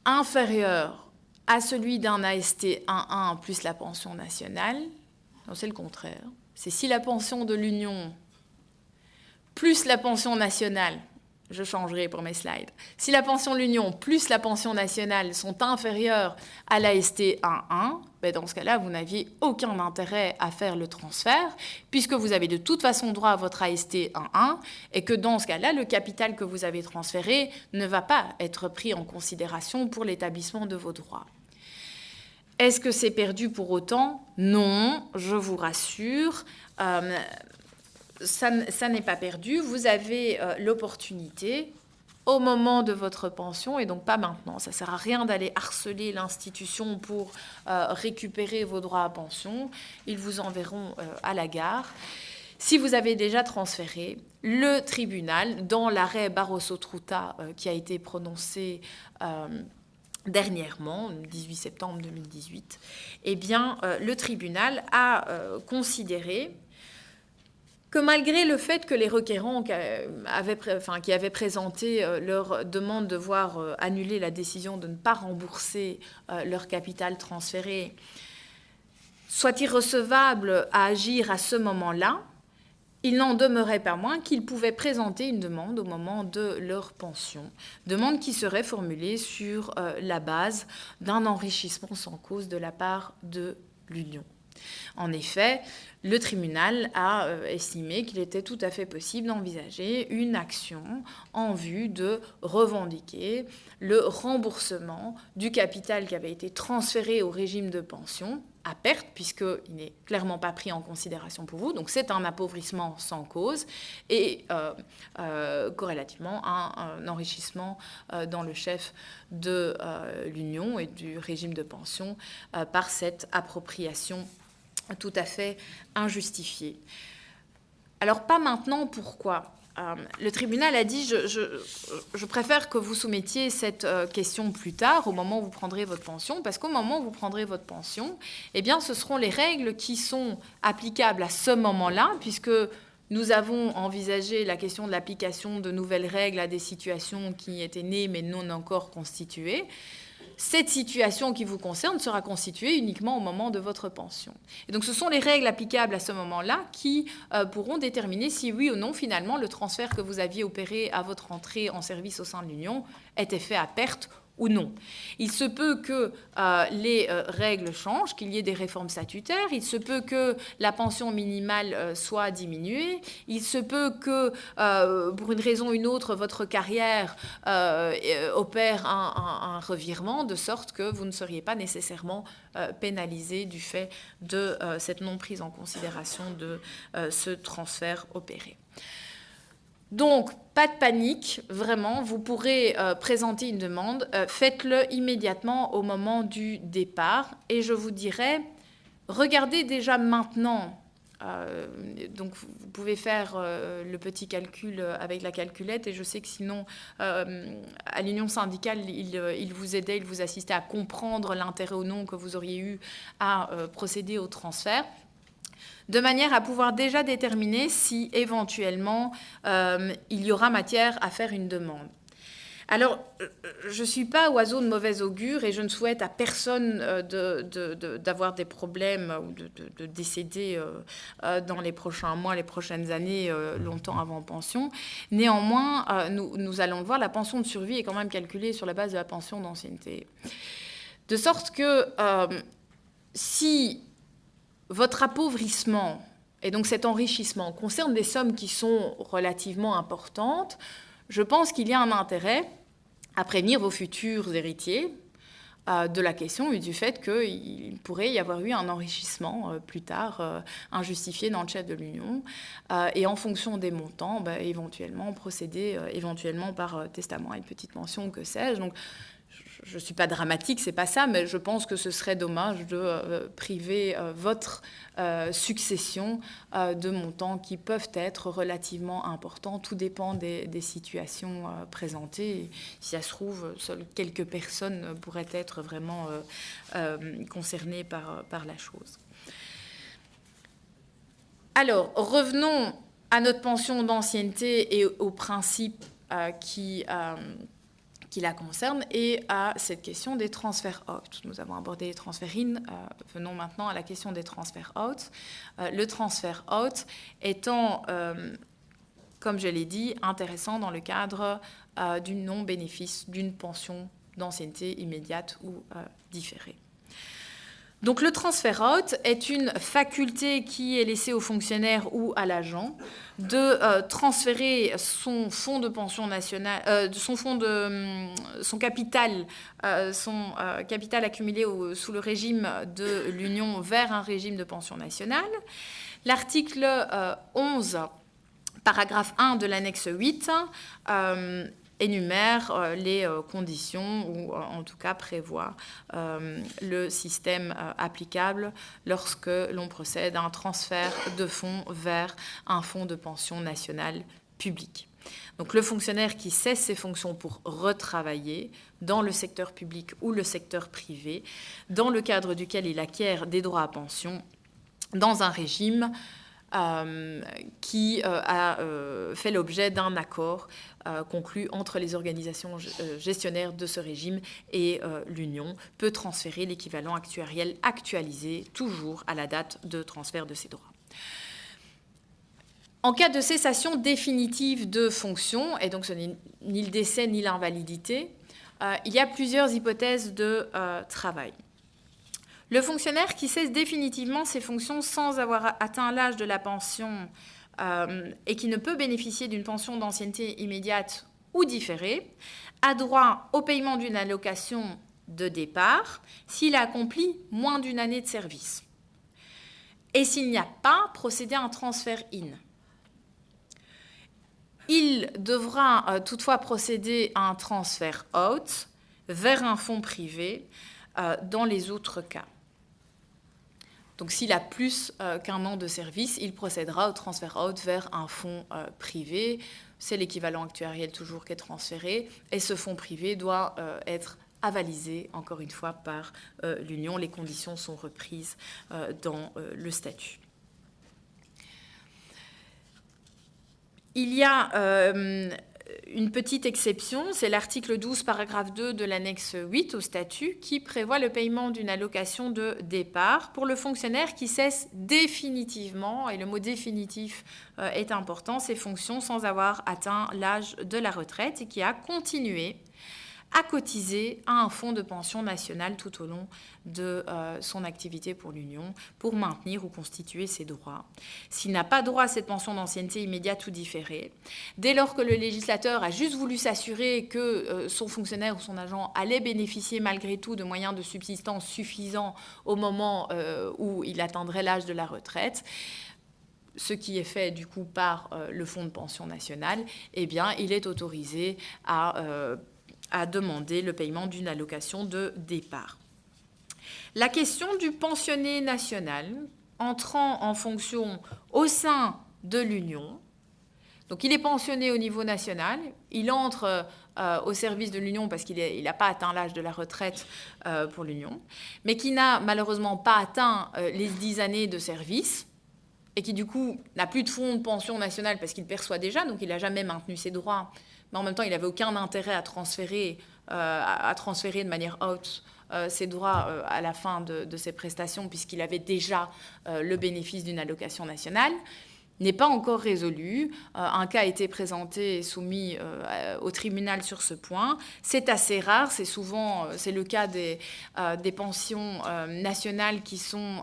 inférieur à celui d'un AST 1.1 plus la pension nationale, non, c'est le contraire. C'est si la pension de l'Union plus la pension nationale je changerai pour mes slides. Si la pension de l'Union plus la pension nationale sont inférieures à l'AST 1.1, ben dans ce cas-là, vous n'aviez aucun intérêt à faire le transfert, puisque vous avez de toute façon droit à votre AST 1.1, et que dans ce cas-là, le capital que vous avez transféré ne va pas être pris en considération pour l'établissement de vos droits. Est-ce que c'est perdu pour autant? Non, je vous rassure. Ça n'est pas perdu. Vous avez l'opportunité au moment de votre pension, et donc pas maintenant. Ça ne sert à rien d'aller harceler l'institution pour récupérer vos droits à pension. Ils vous enverront à la gare. Si vous avez déjà transféré, le tribunal, dans l'arrêt Barroso-Truta qui a été prononcé dernièrement, le 18 septembre 2018, eh bien, le tribunal a considéré que malgré le fait que les requérants qui avaient présenté leur demande de voir annuler la décision de ne pas rembourser leur capital transféré soient irrecevables à agir à ce moment-là, il n'en demeurait pas moins qu'ils pouvaient présenter une demande au moment de leur pension, demande qui serait formulée sur la base d'un enrichissement sans cause de la part de l'Union. En effet, le tribunal a estimé qu'il était tout à fait possible d'envisager une action en vue de revendiquer le remboursement du capital qui avait été transféré au régime de pension à perte, puisqu'il n'est clairement pas pris en considération pour vous. Donc c'est un appauvrissement sans cause et corrélativement un enrichissement dans le chef de l'Union et du régime de pension par cette appropriation tout à fait injustifiée. Alors pas maintenant, pourquoi ? Le tribunal a dit je préfère que vous soumettiez cette question plus tard, au moment où vous prendrez votre pension, parce qu'au moment où vous prendrez votre pension, eh bien, ce seront les règles qui sont applicables à ce moment-là, puisque nous avons envisagé la question de l'application de nouvelles règles à des situations qui étaient nées mais non encore constituées. Cette situation qui vous concerne sera constituée uniquement au moment de votre pension. Et donc ce sont les règles applicables à ce moment-là qui pourront déterminer si oui ou non, finalement, le transfert que vous aviez opéré à votre entrée en service au sein de l'Union était fait à perte ou non. Il se peut que les règles changent, qu'il y ait des réformes statutaires, il se peut que la pension minimale soit diminuée, il se peut que, pour une raison ou une autre, votre carrière opère un revirement, de sorte que vous ne seriez pas nécessairement pénalisé du fait de cette non prise en considération de ce transfert opéré. Donc, pas de panique, vraiment, vous pourrez présenter une demande, faites-le immédiatement au moment du départ, et je vous dirais, regardez déjà maintenant, donc vous pouvez faire le petit calcul avec la calculette, et je sais que sinon, à l'union syndicale, il vous aidait, il vous assistait à comprendre l'intérêt ou non que vous auriez eu à procéder au transfert, de manière à pouvoir déjà déterminer si, éventuellement, il y aura matière à faire une demande. Alors, je ne suis pas oiseau de mauvais augure et je ne souhaite à personne d'avoir des problèmes ou de décéder dans les prochains mois, les prochaines années, longtemps avant pension. Néanmoins, nous allons le voir, la pension de survie est quand même calculée sur la base de la pension d'ancienneté. De sorte que si votre appauvrissement et donc cet enrichissement concerne des sommes qui sont relativement importantes, je pense qu'il y a un intérêt à prévenir vos futurs héritiers de la question et du fait qu'il pourrait y avoir eu un enrichissement plus tard injustifié dans le chef de l'Union et en fonction des montants, éventuellement procéder éventuellement par testament à une petite mention, que sais-je. Donc, je ne suis pas dramatique, c'est pas ça, mais je pense que ce serait dommage de priver votre succession de montants qui peuvent être relativement importants. Tout dépend des situations présentées. Et si ça se trouve, seules quelques personnes pourraient être vraiment concernées par la chose. Alors, revenons à notre pension d'ancienneté et aux principes qui la concerne et à cette question des transferts out. Nous avons abordé les transferts in, venons maintenant à la question des transferts out. Le transfert out étant comme je l'ai dit, intéressant dans le cadre du non-bénéfice d'une pension d'ancienneté immédiate ou différée. Donc le transfer out est une faculté qui est laissée au fonctionnaire ou à l'agent de transférer son fonds de pension nationale, son capital accumulé sous le régime de l'Union vers un régime de pension nationale. L'article 11, paragraphe 1 de l'annexe 8, énumère les conditions ou en tout cas prévoit le système applicable lorsque l'on procède à un transfert de fonds vers un fonds de pension national public. Donc le fonctionnaire qui cesse ses fonctions pour retravailler dans le secteur public ou le secteur privé, dans le cadre duquel il acquiert des droits à pension dans un régime qui a fait l'objet d'un accord conclu entre les organisations gestionnaires de ce régime et l'Union, peut transférer l'équivalent actuariel actualisé toujours à la date de transfert de ses droits. En cas de cessation définitive de fonction, et donc ce n'est ni le décès ni l'invalidité, il y a plusieurs hypothèses de travail. Le fonctionnaire qui cesse définitivement ses fonctions sans avoir atteint l'âge de la pension et qui ne peut bénéficier d'une pension d'ancienneté immédiate ou différée a droit au paiement d'une allocation de départ s'il a accompli moins d'une année de service et s'il n'y a pas procédé à un transfert in. Il devra toutefois procéder à un transfert out vers un fonds privé dans les autres cas. Donc s'il a plus qu'un an de service, il procédera au transfert out vers un fonds privé. C'est l'équivalent actuariel toujours qui est transféré. Et ce fonds privé doit être avalisé, encore une fois, par l'Union. Les conditions sont reprises dans le statut. Il y a une petite exception, c'est l'article 12, paragraphe 2 de l'annexe 8 au statut qui prévoit le paiement d'une allocation de départ pour le fonctionnaire qui cesse définitivement, et le mot définitif est important, ses fonctions sans avoir atteint l'âge de la retraite et qui a continué à cotiser à un fonds de pension national tout au long de son activité pour l'Union pour maintenir ou constituer ses droits. S'il n'a pas droit à cette pension d'ancienneté immédiate ou différée, dès lors que le législateur a juste voulu s'assurer que son fonctionnaire ou son agent allait bénéficier malgré tout de moyens de subsistance suffisants au moment où il atteindrait l'âge de la retraite, ce qui est fait du coup par le fonds de pension national, eh bien, il est autorisé à demander le paiement d'une allocation de départ. La question du pensionné national entrant en fonction au sein de l'Union, donc il est pensionné au niveau national, il entre au service de l'Union parce qu'il n'a pas atteint l'âge de la retraite pour l'Union, mais qui n'a malheureusement pas atteint les 10 années de service, et qui du coup n'a plus de fonds de pension nationale parce qu'il perçoit déjà, donc il n'a jamais maintenu ses droits, mais en même temps il n'avait aucun intérêt à transférer de manière out ses droits à la fin de ses prestations puisqu'il avait déjà le bénéfice d'une allocation nationale, n'est pas encore résolu. Un cas a été présenté et soumis au tribunal sur ce point. C'est assez rare, c'est le cas des pensions nationales qui sont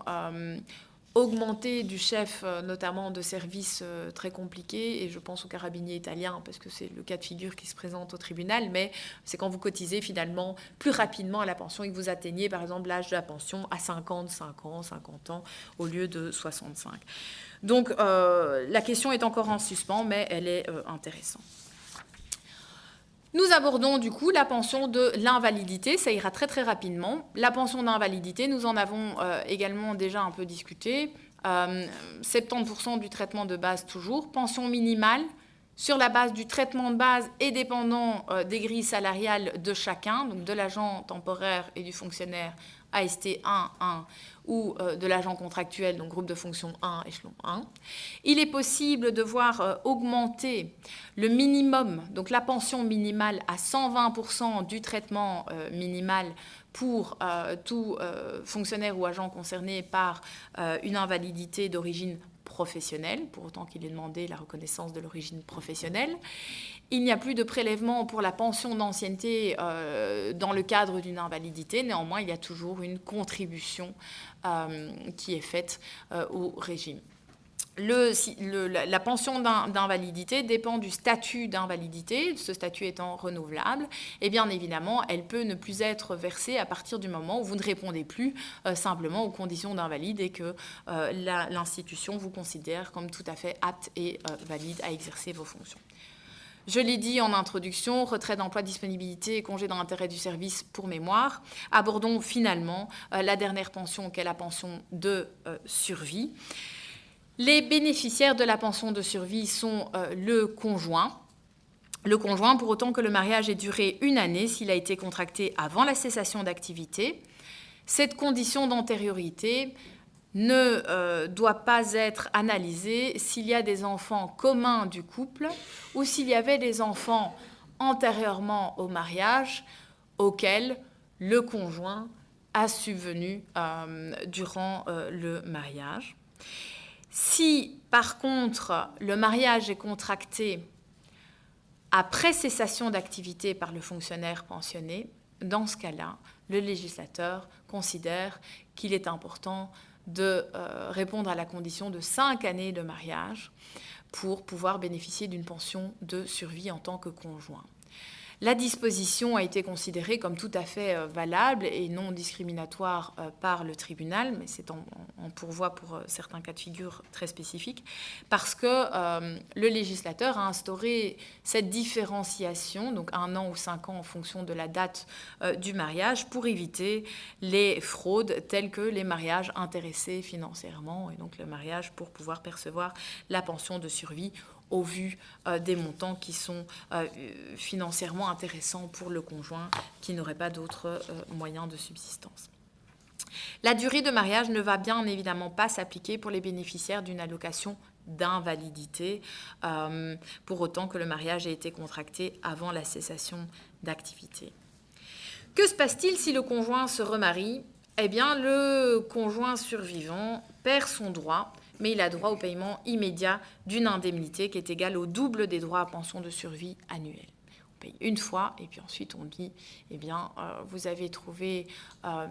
augmentée du chef, notamment de services très compliqués, et je pense aux carabiniers italiens, parce que c'est le cas de figure qui se présente au tribunal, mais c'est quand vous cotisez finalement plus rapidement à la pension et que vous atteignez par exemple l'âge de la pension à 55 ans, 50 ans, au lieu de 65. Donc la question est encore en suspens, mais elle est intéressante. Nous abordons du coup la pension de l'invalidité, ça ira très très rapidement. La pension d'invalidité, nous en avons également déjà un peu discuté. 70% du traitement de base toujours, pension minimale sur la base du traitement de base et dépendant des grilles salariales de chacun, donc de l'agent temporaire et du fonctionnaire AST 1, 1 ou de l'agent contractuel, donc groupe de fonction 1, échelon 1. Il est possible de voir augmenter le minimum, donc la pension minimale à 120% du traitement minimal pour tout fonctionnaire ou agent concerné par une invalidité d'origine professionnelle, pour autant qu'il ait demandé la reconnaissance de l'origine professionnelle. Il n'y a plus de prélèvement pour la pension d'ancienneté dans le cadre d'une invalidité. Néanmoins, il y a toujours une contribution qui est faite au régime. La pension d'invalidité dépend du statut d'invalidité, ce statut étant renouvelable, et bien évidemment, elle peut ne plus être versée à partir du moment où vous ne répondez plus simplement aux conditions d'invalide et que l'institution vous considère comme tout à fait apte et valide à exercer vos fonctions. Je l'ai dit en introduction, retrait d'emploi, disponibilité et congé dans l'intérêt du service pour mémoire. Abordons finalement la dernière pension qu'est la pension de survie. Les bénéficiaires de la pension de survie sont le conjoint. Le conjoint, pour autant que le mariage ait duré 1 année s'il a été contracté avant la cessation d'activité. Cette condition d'antériorité ne doit pas être analysée s'il y a des enfants communs du couple ou s'il y avait des enfants antérieurement au mariage auxquels le conjoint a subvenu durant le mariage. Si, par contre, le mariage est contracté après cessation d'activité par le fonctionnaire pensionné, dans ce cas-là, le législateur considère qu'il est important de répondre à la condition de 5 années de mariage pour pouvoir bénéficier d'une pension de survie en tant que conjoint. La disposition a été considérée comme tout à fait valable et non discriminatoire par le tribunal, mais c'est en pourvoi pour certains cas de figure très spécifiques, parce que le législateur a instauré cette différenciation, donc 1 an ou 5 ans en fonction de la date du mariage, pour éviter les fraudes telles que les mariages intéressés financièrement, et donc le mariage pour pouvoir percevoir la pension de survie au vu des montants qui sont financièrement intéressants pour le conjoint qui n'aurait pas d'autres moyens de subsistance. La durée de mariage ne va bien évidemment pas s'appliquer pour les bénéficiaires d'une allocation d'invalidité, pour autant que le mariage ait été contracté avant la cessation d'activité. Que se passe-t-il si le conjoint se remarie ? Eh bien, le conjoint survivant perd son droit, mais il a droit au paiement immédiat d'une indemnité qui est égale au double des droits à pension de survie annuelle. On paye une fois et puis ensuite on dit, eh bien, vous avez trouvé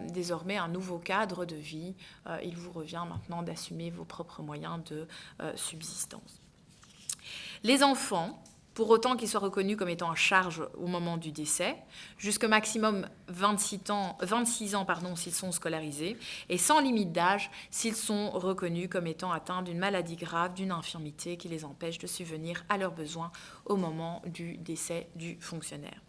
désormais un nouveau cadre de vie, il vous revient maintenant d'assumer vos propres moyens de subsistance. Les enfants, pour autant qu'ils soient reconnus comme étant à charge au moment du décès, jusqu'au maximum 26 ans s'ils sont scolarisés, et sans limite d'âge s'ils sont reconnus comme étant atteints d'une maladie grave, d'une infirmité qui les empêche de subvenir à leurs besoins au moment du décès du fonctionnaire.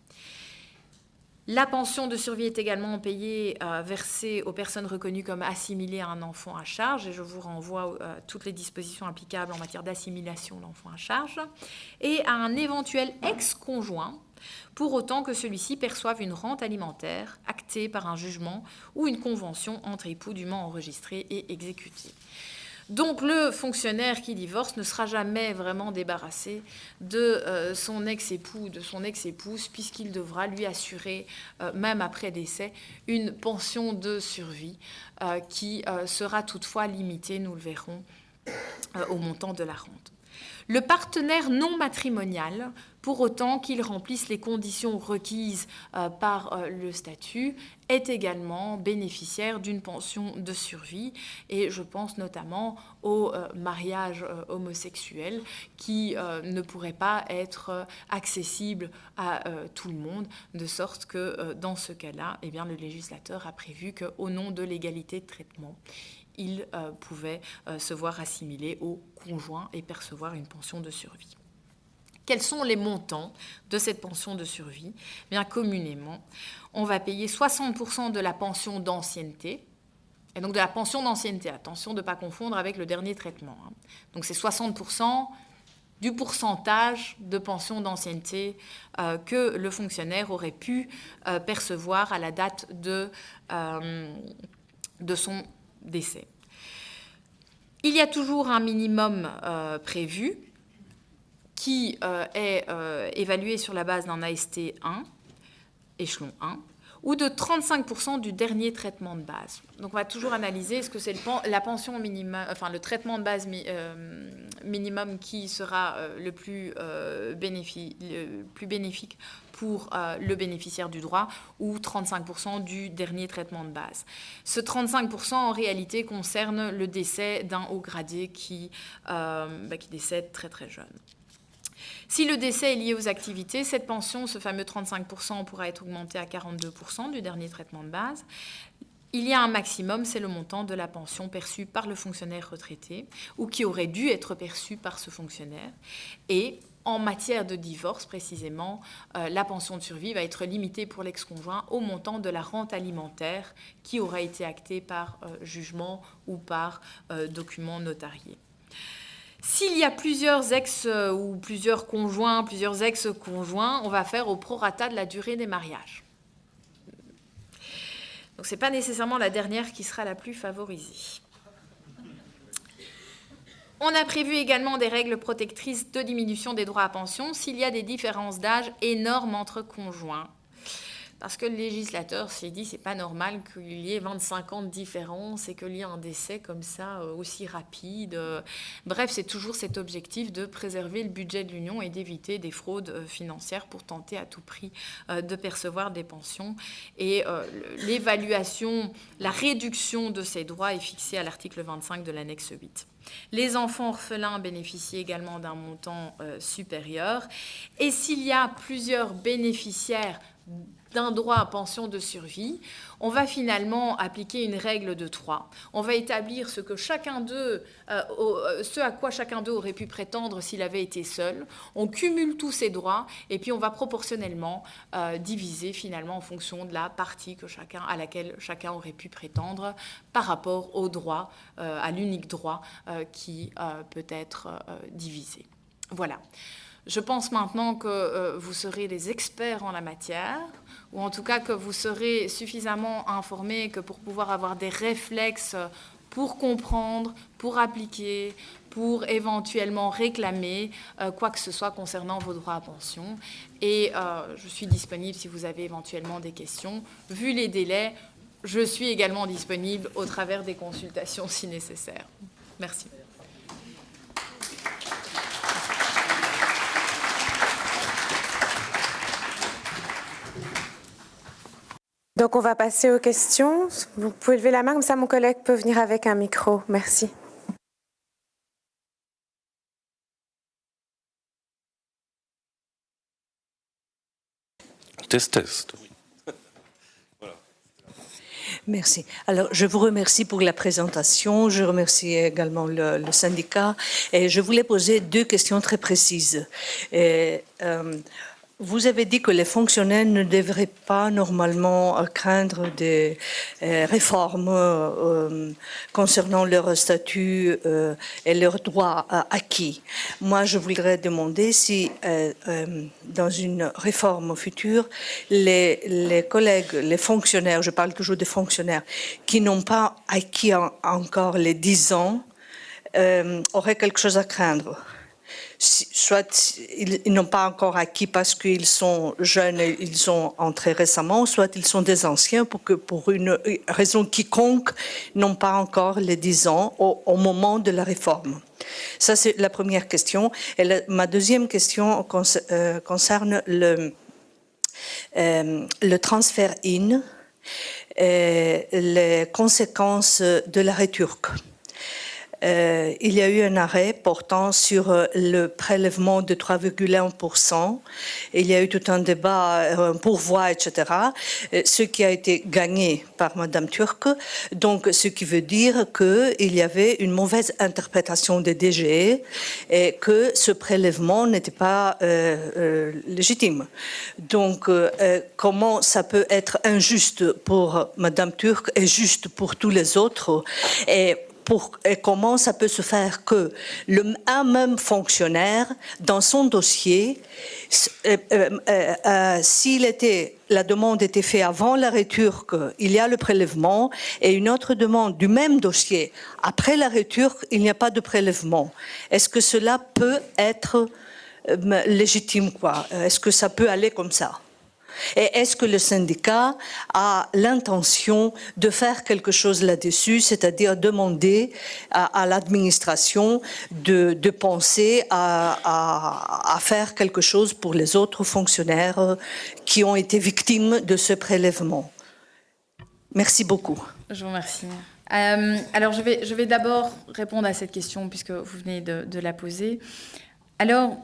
La pension de survie est également payée, versée aux personnes reconnues comme assimilées à un enfant à charge, et je vous renvoie à toutes les dispositions applicables en matière d'assimilation d'enfants à charge, et à un éventuel ex-conjoint, pour autant que celui-ci perçoive une rente alimentaire actée par un jugement ou une convention entre époux dûment enregistrée et exécutée. Donc le fonctionnaire qui divorce ne sera jamais vraiment débarrassé de son ex-époux ou de son ex-épouse, puisqu'il devra lui assurer, même après décès, une pension de survie qui sera toutefois limitée, nous le verrons, au montant de la rente. Le partenaire non matrimonial, pour autant qu'il remplisse les conditions requises par le statut, est également bénéficiaire d'une pension de survie. Et je pense notamment au mariage homosexuel qui ne pourrait pas être accessible à tout le monde, de sorte que dans ce cas-là, eh bien, le législateur a prévu qu'au nom de l'égalité de traitement, il pouvait se voir assimilé au conjoint et percevoir une pension de survie. Quels sont les montants de cette pension de survie ? Bien, communément, on va payer 60% de la pension d'ancienneté, et donc de la pension d'ancienneté, attention de ne pas confondre avec le dernier traitement. Donc c'est 60% du pourcentage de pension d'ancienneté que le fonctionnaire aurait pu percevoir à la date de son décès. Il y a toujours un minimum prévu qui est évalué sur la base d'un AST 1, échelon 1, ou de 35% du dernier traitement de base. Donc on va toujours analyser est-ce que c'est la pension minimum, enfin le traitement de base minimum qui sera le plus bénéfique pour le bénéficiaire du droit, ou 35% du dernier traitement de base. Ce 35% en réalité concerne le décès d'un haut gradé qui décède très très jeune. Si le décès est lié aux activités, cette pension, ce fameux 35%, pourra être augmenté à 42% du dernier traitement de base. Il y a un maximum, c'est le montant de la pension perçue par le fonctionnaire retraité ou qui aurait dû être perçue par ce fonctionnaire. Et en matière de divorce, précisément, la pension de survie va être limitée pour l'ex-conjoint au montant de la rente alimentaire qui aura été actée par jugement ou par document notarié. S'il y a plusieurs ex ou plusieurs conjoints, plusieurs ex-conjoints, on va faire au prorata de la durée des mariages. Donc, ce n'est pas nécessairement la dernière qui sera la plus favorisée. On a prévu également des règles protectrices de diminution des droits à pension s'il y a des différences d'âge énormes entre conjoints. Parce que le législateur s'est dit, c'est pas normal qu'il y ait 25 ans de différence et qu'il y ait un décès comme ça aussi rapide. Bref, c'est toujours cet objectif de préserver le budget de l'Union et d'éviter des fraudes financières pour tenter à tout prix de percevoir des pensions. Et l'évaluation, la réduction de ces droits est fixée à l'article 25 de l'annexe 8. Les enfants orphelins bénéficient également d'un montant supérieur. Et s'il y a plusieurs bénéficiaires d'un droit à pension de survie, on va finalement appliquer une règle de 3. On va établir ce à quoi chacun d'eux aurait pu prétendre s'il avait été seul. On cumule tous ces droits et puis on va proportionnellement diviser finalement en fonction de la partie à laquelle chacun aurait pu prétendre par rapport au droit, à l'unique droit qui peut être divisé. Voilà. Je pense maintenant que vous serez des experts en la matière, ou en tout cas que vous serez suffisamment informés que pour pouvoir avoir des réflexes pour comprendre, pour appliquer, pour éventuellement réclamer quoi que ce soit concernant vos droits à pension. Et je suis disponible si vous avez éventuellement des questions. Vu les délais, je suis également disponible au travers des consultations si nécessaire. Merci. Donc, on va passer aux questions. Vous pouvez lever la main, comme ça mon collègue peut venir avec un micro. Merci. Test. Voilà. Merci. Alors, je vous remercie pour la présentation. Je remercie également le syndicat. Et je voulais poser 2 questions très précises. Vous avez dit que les fonctionnaires ne devraient pas normalement craindre des réformes concernant leur statut et leurs droits acquis. Moi, je voudrais demander si, dans une réforme future, les collègues, les fonctionnaires, je parle toujours des fonctionnaires, qui n'ont pas acquis encore les 10 ans, auraient quelque chose à craindre. Soit ils n'ont pas encore acquis parce qu'ils sont jeunes et ils sont entrés récemment, soit ils sont des anciens pour une raison quiconque n'ont pas encore les 10 ans au moment de la réforme. Ça, c'est la première question. Et ma deuxième question concerne le transfert in et les conséquences de l'arrêt turc. Il y a eu un arrêt portant sur le prélèvement de 3,1%. Il y a eu tout un débat, un pourvoi, etc. Ce qui a été gagné par Madame Turc. Donc, ce qui veut dire qu'il y avait une mauvaise interprétation des DGE et que ce prélèvement n'était pas légitime. Donc, comment ça peut être injuste pour Madame Turc et juste pour tous les autres et comment ça peut se faire que un même fonctionnaire, dans son dossier, la demande était faite avant l'arrêt turc, il y a le prélèvement, et une autre demande du même dossier, après l'arrêt turc, il n'y a pas de prélèvement. Est-ce que cela peut être légitime, quoi? Est-ce que ça peut aller comme ça? Et est-ce que le syndicat a l'intention de faire quelque chose là-dessus, c'est-à-dire demander à l'administration de penser à faire quelque chose pour les autres fonctionnaires qui ont été victimes de ce prélèvement? Merci beaucoup. Je vous remercie. Alors, je vais d'abord répondre à cette question, puisque vous venez de la poser. Alors,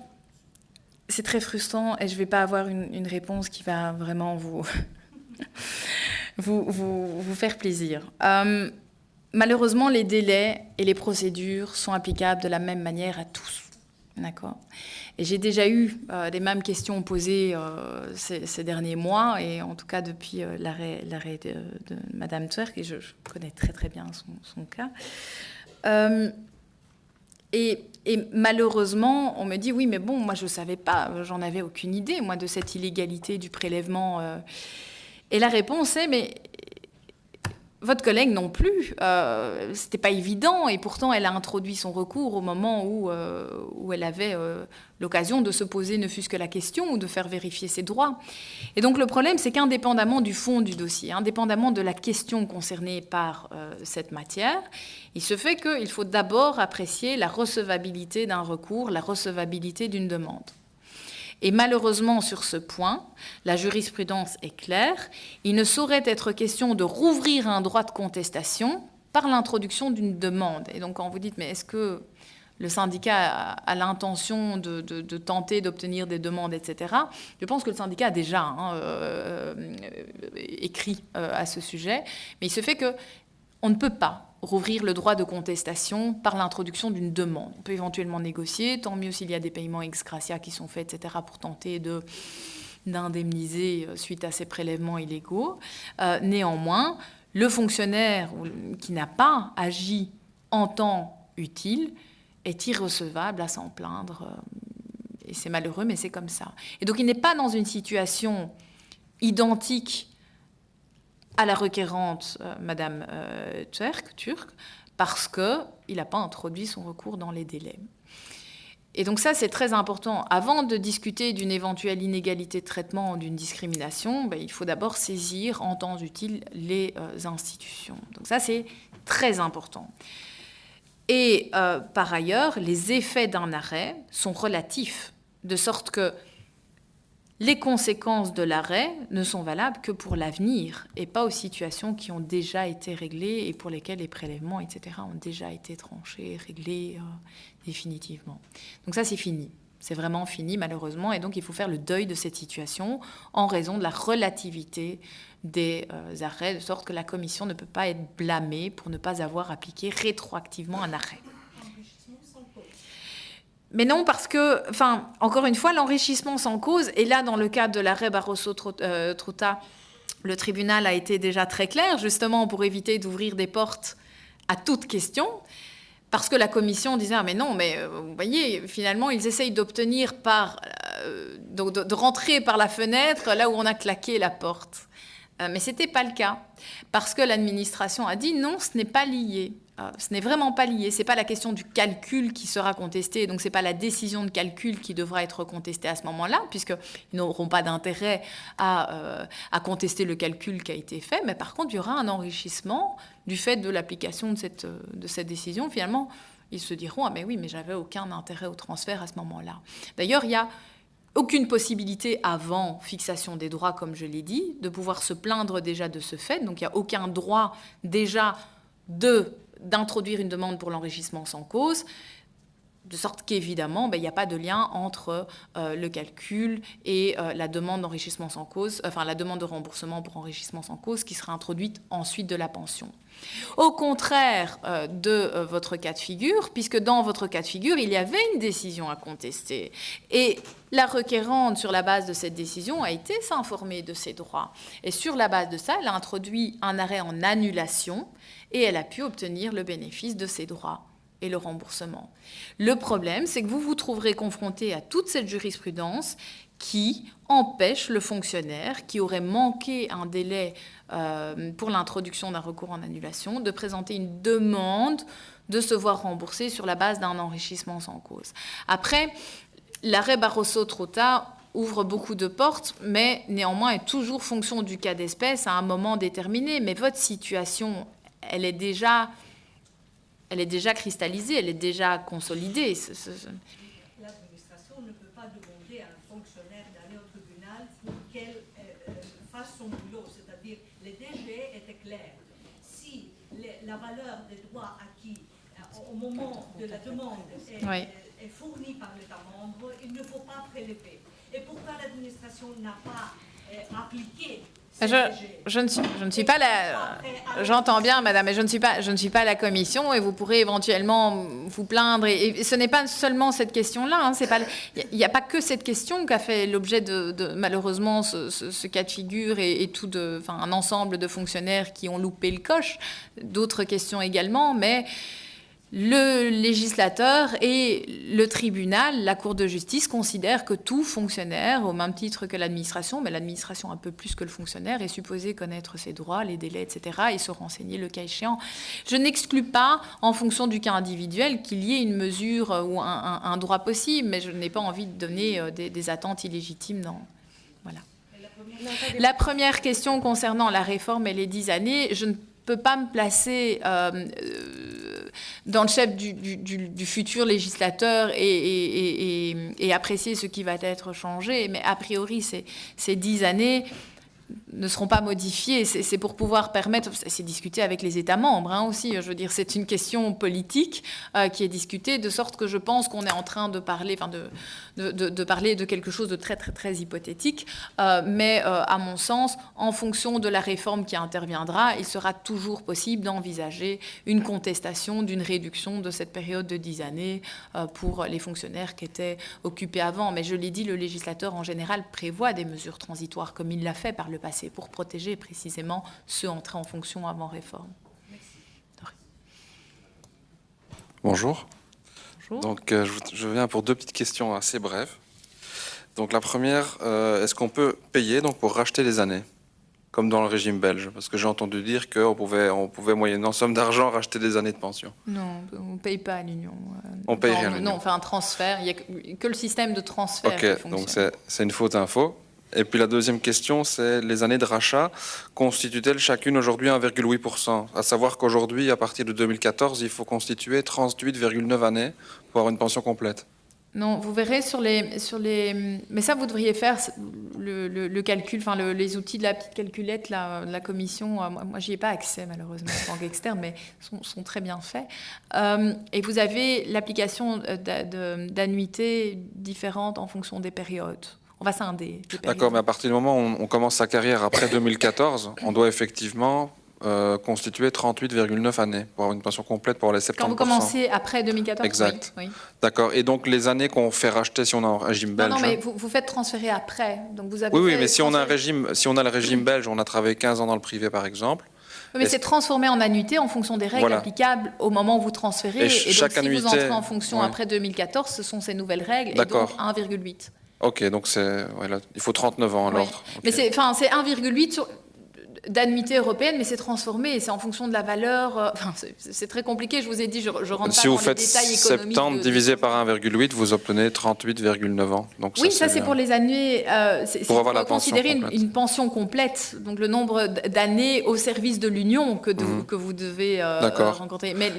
c'est très frustrant et je ne vais pas avoir une réponse qui va vraiment vous faire plaisir. Malheureusement, les délais et les procédures sont applicables de la même manière à tous. D'accord. Et j'ai déjà eu les mêmes questions posées ces derniers mois, et en tout cas depuis l'arrêt de Madame Twerk, et je connais très très bien son cas. Et malheureusement, on me dit, oui, mais bon, moi je ne savais pas, j'en avais aucune idée, moi, de cette illégalité du prélèvement. Et la réponse est, mais votre collègue non plus, c'était pas évident, et pourtant elle a introduit son recours au moment où elle avait l'occasion de se poser ne fût-ce que la question ou de faire vérifier ses droits. Et donc le problème, c'est qu'indépendamment du fond du dossier, indépendamment de la question concernée par cette matière, il se fait qu'il faut d'abord apprécier la recevabilité d'un recours, la recevabilité d'une demande. Et malheureusement, sur ce point, la jurisprudence est claire. Il ne saurait être question de rouvrir un droit de contestation par l'introduction d'une demande. Et donc, quand vous dites, mais est-ce que le syndicat a l'intention de tenter d'obtenir des demandes, etc., je pense que le syndicat a déjà écrit à ce sujet. Mais il se fait qu'on ne peut pas rouvrir le droit de contestation par l'introduction d'une demande. On peut éventuellement négocier, tant mieux s'il y a des paiements ex gratia qui sont faits, etc., pour tenter d'indemniser suite à ces prélèvements illégaux. Néanmoins, le fonctionnaire qui n'a pas agi en temps utile est irrecevable à s'en plaindre. Et c'est malheureux, mais c'est comme ça. Et donc il n'est pas dans une situation identique à la requérante, Madame Turk, parce qu'il n'a pas introduit son recours dans les délais. Et donc ça, c'est très important. Avant de discuter d'une éventuelle inégalité de traitement ou d'une discrimination, il faut d'abord saisir en temps utile les institutions. Donc ça, c'est très important. Et par ailleurs, les effets d'un arrêt sont relatifs, de sorte que les conséquences de l'arrêt ne sont valables que pour l'avenir et pas aux situations qui ont déjà été réglées et pour lesquelles les prélèvements, etc., ont déjà été tranchés, réglés définitivement. Donc ça, c'est fini. C'est vraiment fini, malheureusement. Et donc, il faut faire le deuil de cette situation en raison de la relativité des arrêts, de sorte que la Commission ne peut pas être blâmée pour ne pas avoir appliqué rétroactivement un arrêt. Mais non, parce que, encore une fois, l'enrichissement sans cause, et là, dans le cadre de l'arrêt Barroso-Trouta, le tribunal a été déjà très clair, justement, pour éviter d'ouvrir des portes à toute question, parce que la commission disait, ah mais non, mais vous voyez, finalement, ils essayent d'obtenir de rentrer par la fenêtre là où on a claqué la porte. Mais ce n'était pas le cas, parce que l'administration a dit, non, ce n'est pas lié. Ce n'est vraiment pas lié. Ce n'est pas la question du calcul qui sera contestée, donc ce n'est pas la décision de calcul qui devra être contestée à ce moment-là, puisqu'ils n'auront pas d'intérêt à contester le calcul qui a été fait, mais par contre, il y aura un enrichissement du fait de l'application de cette décision. Finalement, ils se diront, ah mais oui, mais j'avais aucun intérêt au transfert à ce moment-là. D'ailleurs, il n'y a aucune possibilité avant fixation des droits, comme je l'ai dit, de pouvoir se plaindre déjà de ce fait, donc il n'y a aucun droit déjà d'introduire une demande pour l'enrichissement sans cause, de sorte qu'évidemment, il n'y a pas de lien entre le calcul et la demande d'enrichissement sans cause, la demande de remboursement pour enrichissement sans cause qui sera introduite ensuite de la pension. Au contraire de votre cas de figure, puisque dans votre cas de figure, il y avait une décision à contester. Et la requérante, sur la base de cette décision, a été s'informer de ses droits. Et sur la base de ça, elle a introduit un arrêt en annulation et elle a pu obtenir le bénéfice de ses droits et le remboursement. Le problème, c'est que vous vous trouverez confronté à toute cette jurisprudence qui empêche le fonctionnaire qui aurait manqué un délai pour l'introduction d'un recours en annulation de présenter une demande de se voir rembourser sur la base d'un enrichissement sans cause. Après, l'arrêt Barroso-Trouta ouvre beaucoup de portes, mais néanmoins est toujours fonction du cas d'espèce à un moment déterminé. Mais votre situation, elle est déjà cristallisée, elle est déjà consolidée. L'administration ne peut pas demander à un fonctionnaire d'aller au tribunal pour qu'elle fasse son boulot. C'est-à-dire, le DG était clair. Si la valeur des droits acquis au moment de la demande est fournie par l'État membre, il ne faut pas prélever. Et pourquoi l'administration n'a pas appliqué je ne suis pas la... J'entends bien, madame, mais je ne suis pas la commission et vous pourrez éventuellement vous plaindre. Et ce n'est pas seulement cette question-là. Il n'y a pas que cette question qui a fait l'objet de malheureusement ce cas de figure et un ensemble de fonctionnaires qui ont loupé le coche. D'autres questions également, mais... Le législateur et le tribunal, la Cour de justice, considèrent que tout fonctionnaire, au même titre que l'administration, mais l'administration un peu plus que le fonctionnaire, est supposé connaître ses droits, les délais, etc., et se renseigner le cas échéant. Je n'exclus pas, en fonction du cas individuel, qu'il y ait une mesure ou un droit possible, mais je n'ai pas envie de donner des attentes illégitimes. Voilà. La première question concernant la réforme et les 10 années, je ne peux pas me placer dans le chef du futur législateur et apprécier ce qui va être changé. Mais a priori, ces 10 années ne seront pas modifiées. C'est pour pouvoir permettre... C'est discuté avec les États membres aussi. Je veux dire, c'est une question politique qui est discutée, de sorte que je pense qu'on est en train de parler, de parler de quelque chose de très, très, très hypothétique. Mais à mon sens, en fonction de la réforme qui interviendra, il sera toujours possible d'envisager une contestation d'une réduction de cette période de 10 années pour les fonctionnaires qui étaient occupés avant. Mais je l'ai dit, le législateur en général prévoit des mesures transitoires, comme il l'a fait par le passé, pour protéger précisément ceux entrés en fonction avant réforme. Bonjour. Bonjour. Donc, je viens pour 2 petites questions assez brèves. Donc, la première, est-ce qu'on peut payer pour racheter les années, comme dans le régime belge? Parce que j'ai entendu dire qu'on pouvait moyennant somme d'argent, racheter des années de pension. Non, on ne paye pas à l'Union. On paye rien à l'Union. Non, on fait un transfert. Il n'y a que le système de transfert qui fonctionne. Donc c'est une fausse info. Et puis la deuxième question, c'est les années de rachat constituent-elles chacune aujourd'hui 1,8%? À savoir qu'aujourd'hui, à partir de 2014, il faut constituer 38,9 années pour avoir une pension complète. Non, vous verrez sur les... Mais ça, vous devriez faire le calcul, les outils de la petite calculette, la commission. Moi, j'y ai pas accès, malheureusement, en tant qu'externe, mais sont très bien faits. Et vous avez l'application d'annuités différentes en fonction des périodes. On va scinder. D'accord, mais à partir du moment où on commence sa carrière après 2014, on doit effectivement constituer 38,9 années pour avoir une pension complète pour les 70%. Quand vous commencez après 2014. Exact. Oui. D'accord. Et donc les années qu'on fait racheter si on est en régime belge. Non, mais vous faites transférer après. Donc vous avez oui, mais si on a le régime belge, on a travaillé 15 ans dans le privé par exemple. Oui, mais c'est transformé en annuité en fonction des règles applicables au moment où vous transférez. Et donc si vous entrez en fonction après 2014, ce sont ces nouvelles règles. D'accord. Et donc 1,8. Ok, donc il faut 39 ans à l'ordre. Okay. Mais c'est 1,8 d'annuité européenne, mais c'est transformé, et c'est en fonction de la valeur. C'est très compliqué, je vous ai dit, je rentre pas dans les détails économiques. Si vous faites 70 divisé par 1,8, vous obtenez 38,9 ans. Donc oui, ça c'est pour les années. C'est pour avoir la considérer pension une pension complète, donc le nombre d'années au service de l'Union que vous devez rencontrer. Mais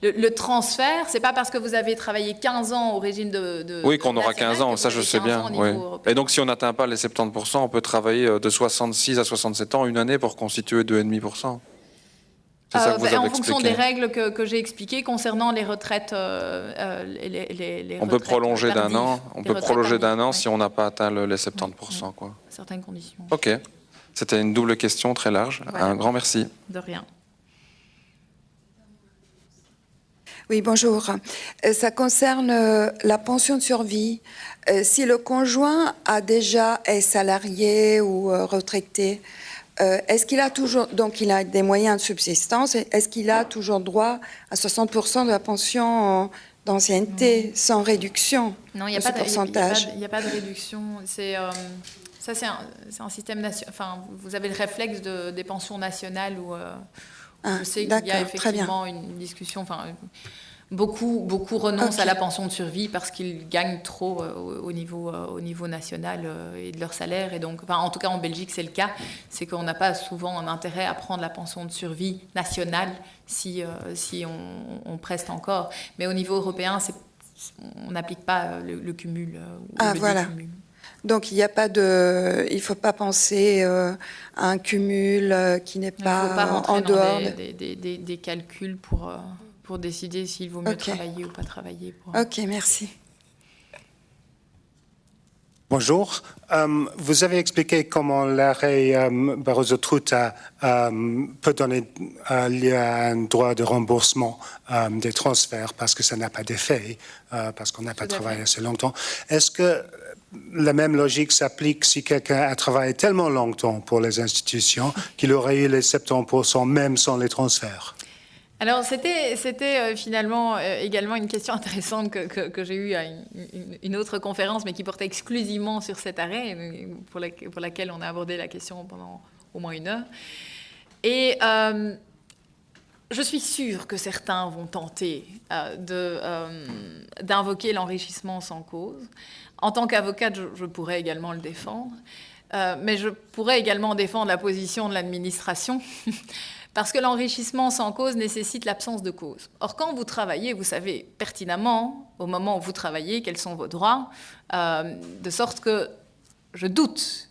le transfert, c'est pas parce que vous avez travaillé 15 ans au régime de oui, qu'on aura 15 ans, ça je sais bien. Oui. Et donc si on n'atteint pas les 70%, on peut travailler de 66 à 67 ans, une année pour constituer 2,5%. C'est ça que vous avez expliqué. En fonction des règles que j'ai expliquées concernant les retraites, les on peut prolonger d'un an. On peut prolonger d'un an si on n'a pas atteint les 70%, quoi. Certaines conditions. Ok. C'était une double question très large. Voilà. Un grand merci. De rien. Oui, bonjour. Ça concerne la pension de survie. Si le conjoint est salarié ou retraité, est-ce qu'il a toujours, donc il a des moyens de subsistance, est-ce qu'il a toujours droit à 60% de la pension d'ancienneté sans réduction? Non, il n'y a pas de réduction. Ça, c'est un système national. Enfin, vous avez le réflexe des pensions nationales où je sais qu'il y a effectivement une discussion. Enfin, Beaucoup renoncent Ok. à la pension de survie parce qu'ils gagnent trop au niveau national et de leur salaire. Et donc, en tout cas en Belgique, c'est le cas. C'est qu'on n'a pas souvent un intérêt à prendre la pension de survie nationale si on preste encore. Mais au niveau européen, on n'applique pas le cumul ou le voilà. décumul. Donc, il ne faut pas penser à un cumul qui n'est Il ne faut pas pas rentrer en dans dehors. des calculs pour décider s'il vaut mieux Ok. travailler ou pas travailler. Ok, merci. Bonjour. Vous avez expliqué comment l'arrêt Barroso-Truta peut donner lieu à un droit de remboursement des transferts parce que ça n'a pas d'effet, parce qu'on n'a pas Tout à travaillé fait. assez longtemps. Est-ce que la même logique s'applique si quelqu'un a travaillé tellement longtemps pour les institutions qu'il aurait eu les 70% même sans les transferts? Alors, c'était finalement également une question intéressante que j'ai eue à une autre conférence, mais qui portait exclusivement sur cet arrêt, pour laquelle on a abordé la question pendant au moins 1 heure. Et je suis sûre que certains vont tenter d'invoquer l'enrichissement sans cause. En tant qu'avocate, je pourrais également le défendre, mais je pourrais également défendre la position de l'administration. Parce que l'enrichissement sans cause nécessite l'absence de cause. Or, quand vous travaillez, vous savez pertinemment, au moment où vous travaillez, quels sont vos droits, de sorte que je doute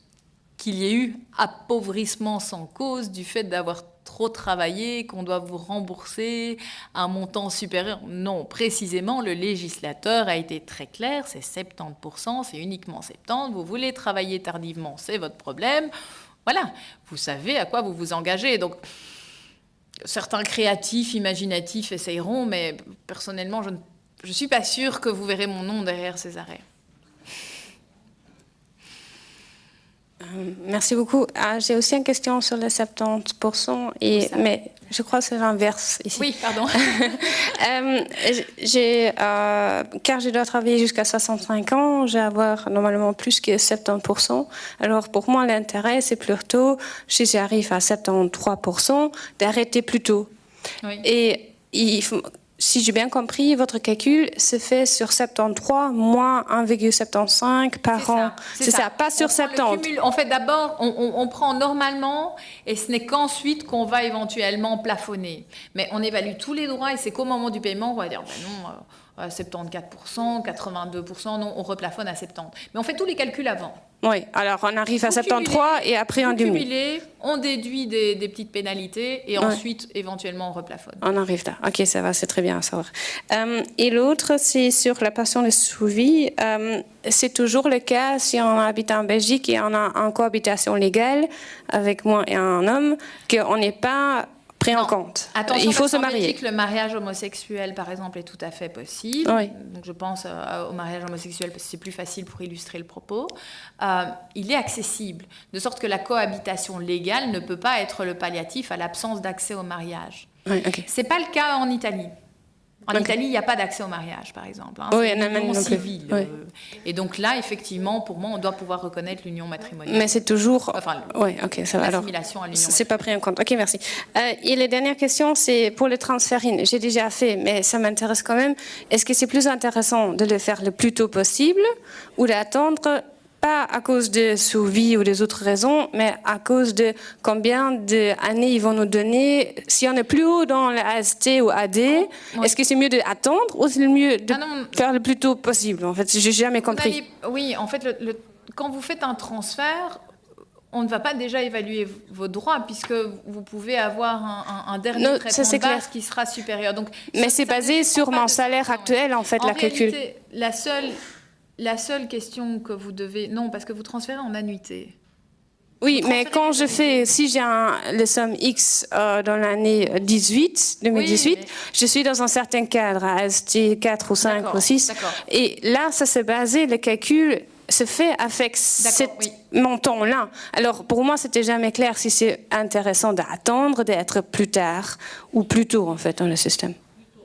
qu'il y ait eu appauvrissement sans cause du fait d'avoir trop travaillé, qu'on doit vous rembourser un montant supérieur. Non, précisément, le législateur a été très clair, c'est 70%, c'est uniquement 70%. Vous voulez travailler tardivement, c'est votre problème. Voilà, vous savez à quoi vous vous engagez. Donc, certains créatifs, imaginatifs essayeront, mais personnellement, je ne suis pas sûre que vous verrez mon nom derrière ces arrêts. Merci beaucoup. J'ai aussi une question sur les 70%, mais je crois que c'est l'inverse ici. Oui, pardon. Car je dois travailler jusqu'à 65 ans, je vais avoir normalement plus que 70%. Alors pour moi, l'intérêt, c'est plutôt, si j'arrive à 73%, d'arrêter plus tôt. Oui. Et si j'ai bien compris, votre calcul se fait sur 73 moins 1,75 par an. C'est ça, pas sur 70. En fait, d'abord, on prend normalement, et ce n'est qu'ensuite qu'on va éventuellement plafonner. Mais on évalue tous les droits, et c'est qu'au moment du paiement, on va dire, non, 74%, 82%, non, on replafonne à 70%. Mais on fait tous les calculs avant. Oui, alors on arrive à Vous 73 et après on diminue. Cumulez, on déduit des petites pénalités et ensuite, éventuellement, on replafonne. On arrive là. Ok, ça va, c'est très bien à savoir. Et l'autre, c'est sur la pension de survie. C'est toujours le cas si on habite en Belgique et on a une cohabitation légale avec moi et un homme, qu'on n'est pas pris en compte. Attention, il faut parce se qu'en marier. Belgique, le mariage homosexuel, par exemple, est tout à fait possible. Oui. Donc, je pense au mariage homosexuel parce que c'est plus facile pour illustrer le propos. Il est accessible, de sorte que la cohabitation légale ne peut pas être le palliatif à l'absence d'accès au mariage. Oui, ok. C'est pas le cas en Italie. En Ok. Italie, il n'y a pas d'accès au mariage, par exemple. Oui, c'est en Allemagne l'union non plus. civile. Oui. Et donc là, effectivement, pour moi, on doit pouvoir reconnaître l'union matrimoniale. Mais c'est toujours. Enfin, Oui, ok, ça va. Alors, l'assimilation à l'union c'est pas pris en compte. Ok, merci. Et la dernière question, c'est pour le transfert in. J'ai déjà fait, mais ça m'intéresse quand même. Est-ce que c'est plus intéressant de le faire le plus tôt possible ou d'attendre, pas à cause de survie ou des autres raisons, mais à cause de combien d'années ils vont nous donner? Si on est plus haut dans le AST ou AD, est-ce que c'est mieux d'attendre ou c'est mieux de faire le plus tôt possible? En fait, j'ai jamais compris. Oui, en fait, quand vous faites un transfert, on ne va pas déjà évaluer vos droits puisque vous pouvez avoir un dernier traitement ça, c'est de base clair. qui sera supérieur. Donc, Mais c'est basé sur mon salaire actuel, en fait, en la calcul. réalité, la seule question que vous devez... Non, parce que vous transférez en annuité. Oui, Vous mais transférez quand en je fais, si j'ai le somme X dans l'année 2018, Oui, mais- je suis dans un certain cadre, à AST 4 ou 5 D'accord, ou 6. d'accord. Et là, ça s'est basé, le calcul se fait avec cet oui. montant-là. Alors, pour moi, c'était jamais clair si c'est intéressant d'attendre, d'être plus tard ou plus tôt, en fait, dans le système.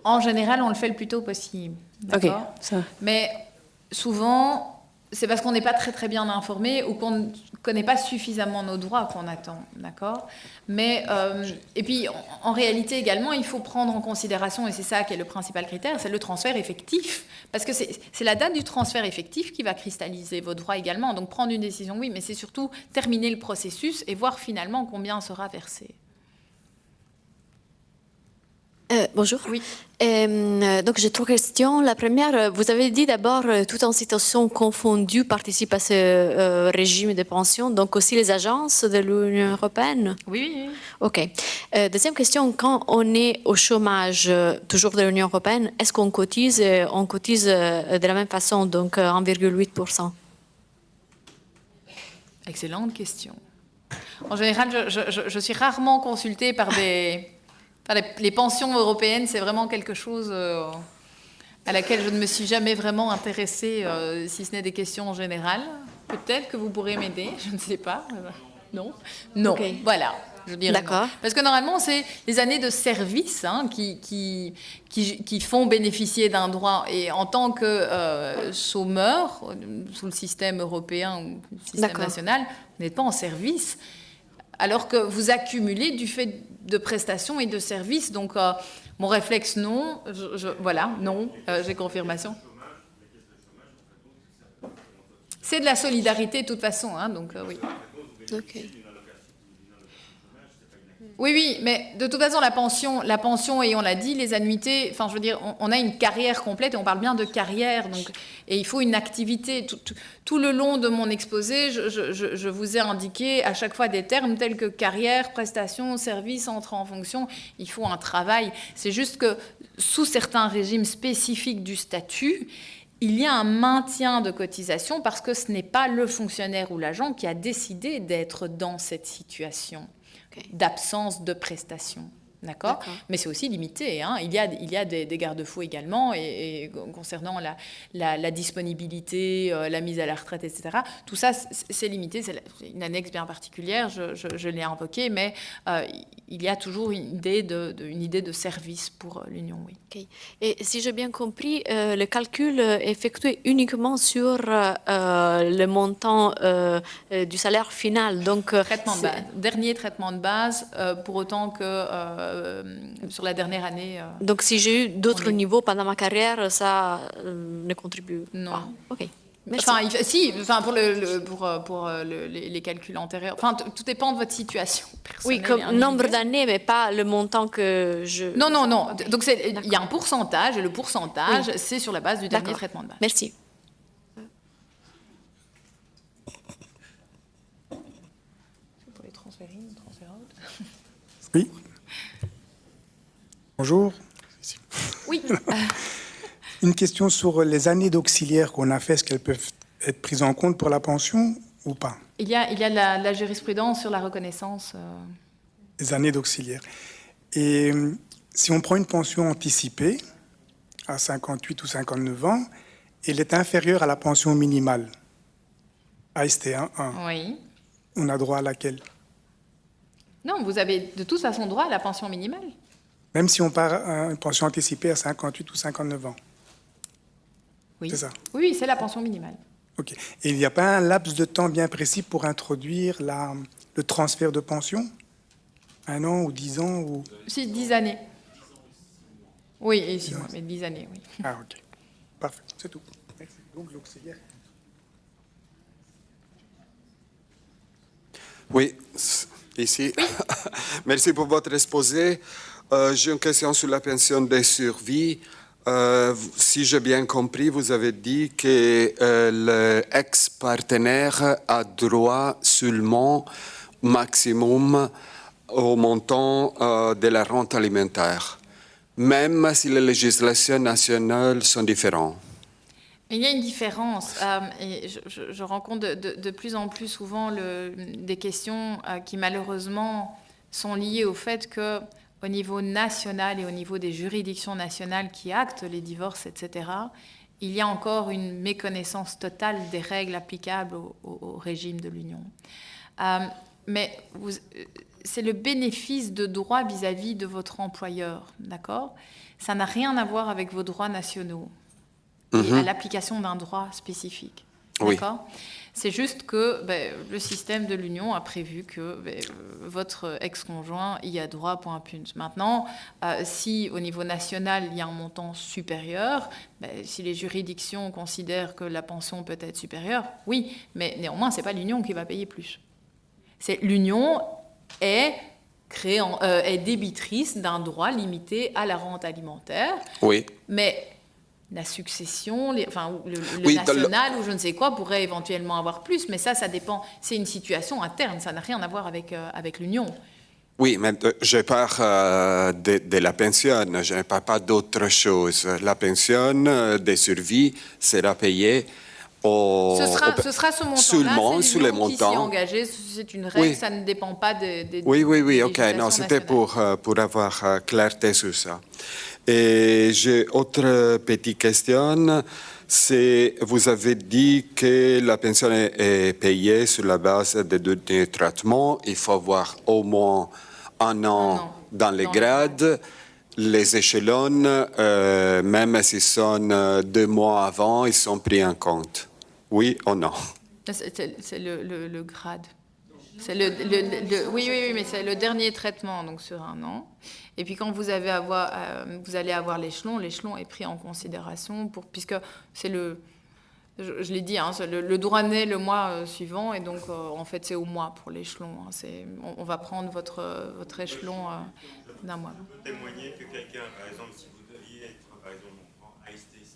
En général, on le fait le plus tôt possible. Ok, D'accord. ça va. Mais souvent, c'est parce qu'on n'est pas très très bien informé ou qu'on ne connaît pas suffisamment nos droits qu'on attend, d'accord ? Mais, et puis, en réalité également, il faut prendre en considération, et c'est ça qui est le principal critère, c'est le transfert effectif. Parce que c'est la date du transfert effectif qui va cristalliser vos droits également. Donc, prendre une décision, oui, mais c'est surtout terminer le processus et voir finalement combien sera versé. Bonjour. Oui. Donc, j'ai 3 questions. La première, vous avez dit d'abord, tout en situation confondue participe à ce régime de pension, donc aussi les agences de l'Union européenne? Oui. OK. Deuxième question, quand on est au chômage, toujours de l'Union européenne, est-ce qu'on cotise? On cotise de la même façon, donc 1,8%. Excellente question. En général, je suis rarement consultée par les pensions européennes, c'est vraiment quelque chose à laquelle je ne me suis jamais vraiment intéressée, si ce n'est des questions en général. Peut-être que vous pourrez m'aider, je ne sais pas. Non, Okay. Voilà. Je dirais D'accord. non. Parce que normalement, c'est les années de service qui font bénéficier d'un droit. Et en tant que chômeur, sous le système européen ou le système national, vous n'êtes pas en service. Alors que vous accumulez du fait de prestations et de services. Donc, mon réflexe, non. Voilà, non, j'ai confirmation. C'est de la solidarité de toute façon, hein, donc oui. OK. Oui, mais de toute façon, la pension, et on l'a dit, les annuités, enfin, je veux dire, on a une carrière complète, et on parle bien de carrière, donc, et il faut une activité. Tout le long de mon exposé, je vous ai indiqué à chaque fois des termes tels que carrière, prestation, service, entrée en fonction. Il faut un travail. C'est juste que, sous certains régimes spécifiques du statut, il y a un maintien de cotisation parce que ce n'est pas le fonctionnaire ou l'agent qui a décidé d'être dans cette situation. Okay. D'absence de prestations. D'accord ? Mais c'est aussi limité. Hein. Il y a des garde-fous également, et concernant la disponibilité, la mise à la retraite, etc. Tout ça, c'est limité. C'est une annexe bien particulière, je l'ai invoquée, mais il y a toujours une idée de service pour l'Union, oui. Okay. Et si j'ai bien compris, le calcul est effectué uniquement sur le montant du salaire final. Donc, traitement de base. Dernier traitement de base, pour autant que sur la dernière année. Donc, si j'ai eu d'autres niveaux pendant ma carrière, ça ne contribue non. pas. OK. Merci. Enfin, pour les calculs antérieurs. Enfin, tout dépend de votre situation personnelle. Oui, comme nombre d'années, mais pas le montant que je... Non. Donc, il y a un pourcentage, et le pourcentage, c'est sur la base du dernier traitement de base. Merci. Pour les transférer, Oui. Bonjour. Oui. Une question sur les années d'auxiliaire qu'on a fait, est-ce qu'elles peuvent être prises en compte pour la pension ou pas? Il y a la jurisprudence sur la reconnaissance. Les années d'auxiliaire. Et si on prend une pension anticipée à 58 ou 59 ans, elle est inférieure à la pension minimale, AST 1. Oui. On a droit à laquelle? Non, vous avez de toute façon droit à la pension minimale. Même si on part à une pension anticipée à 58 ou 59 ans. Oui. C'est ça? Oui, c'est la pension minimale. OK. Et il n'y a pas un laps de temps bien précis pour introduire le transfert de pension? 1 an ou 10 ans ou... Si, 10 années. Oui, et 6 mois, mais 10 années, oui. Ah, OK. Parfait, c'est tout. Merci. Donc, l'auxiliaire. Oui, ici. Merci pour votre exposé. J'ai une question sur la pension de survie. Si j'ai bien compris, vous avez dit que l'ex-partenaire a droit seulement maximum au montant de la rente alimentaire, même si les législations nationales sont différentes. Il y a une différence, et je rencontre de plus en plus souvent des questions qui malheureusement sont liées au fait que au niveau national et au niveau des juridictions nationales qui actent les divorces, etc., il y a encore une méconnaissance totale des règles applicables au régime de l'Union. Mais c'est le bénéfice de droits vis-à-vis de votre employeur, d'accord ? Ça n'a rien à voir avec vos droits nationaux et à l'application d'un droit spécifique. Oui. D'accord ? C'est juste que le système de l'Union a prévu que votre ex-conjoint y a droit pour un punt. Maintenant, si au niveau national, il y a un montant supérieur, si les juridictions considèrent que la pension peut être supérieure, oui, mais néanmoins, ce n'est pas l'Union qui va payer plus. L'Union est débitrice d'un droit limité à la rente alimentaire, Oui. mais la succession, le Oui, national ou je ne sais quoi pourrait éventuellement avoir plus, mais ça dépend. C'est une situation interne, ça n'a rien à voir avec l'Union. Oui, mais je parle de la pension, je ne parle pas d'autre chose. La pension de survie sera payée ce sera ce montant-là, seulement c'est sous les l'Union qui s'y est montants. engagée, c'est une règle, Oui. ça ne dépend pas des Oui, des ok. Non, législations c'était nationales. pour avoir clarté sur ça. Et j'ai autre petite question. Vous avez dit que la pension est payée sur la base des derniers traitements. Il faut avoir au moins un an dans les grades. Les échelons, même s'ils sont 2 mois avant, ils sont pris en compte. Oui ou non? C'est le grade. Oui, mais c'est le dernier traitement, donc sur un an. Et puis quand vous allez avoir l'échelon est pris en considération puisque c'est je l'ai dit, hein, le droit naît le mois suivant, et donc en fait c'est au mois pour l'échelon. Hein, on va prendre votre échelon d'un mois. Je peux témoigner que quelqu'un, par exemple, si vous deviez être, par exemple, on prend AST 5,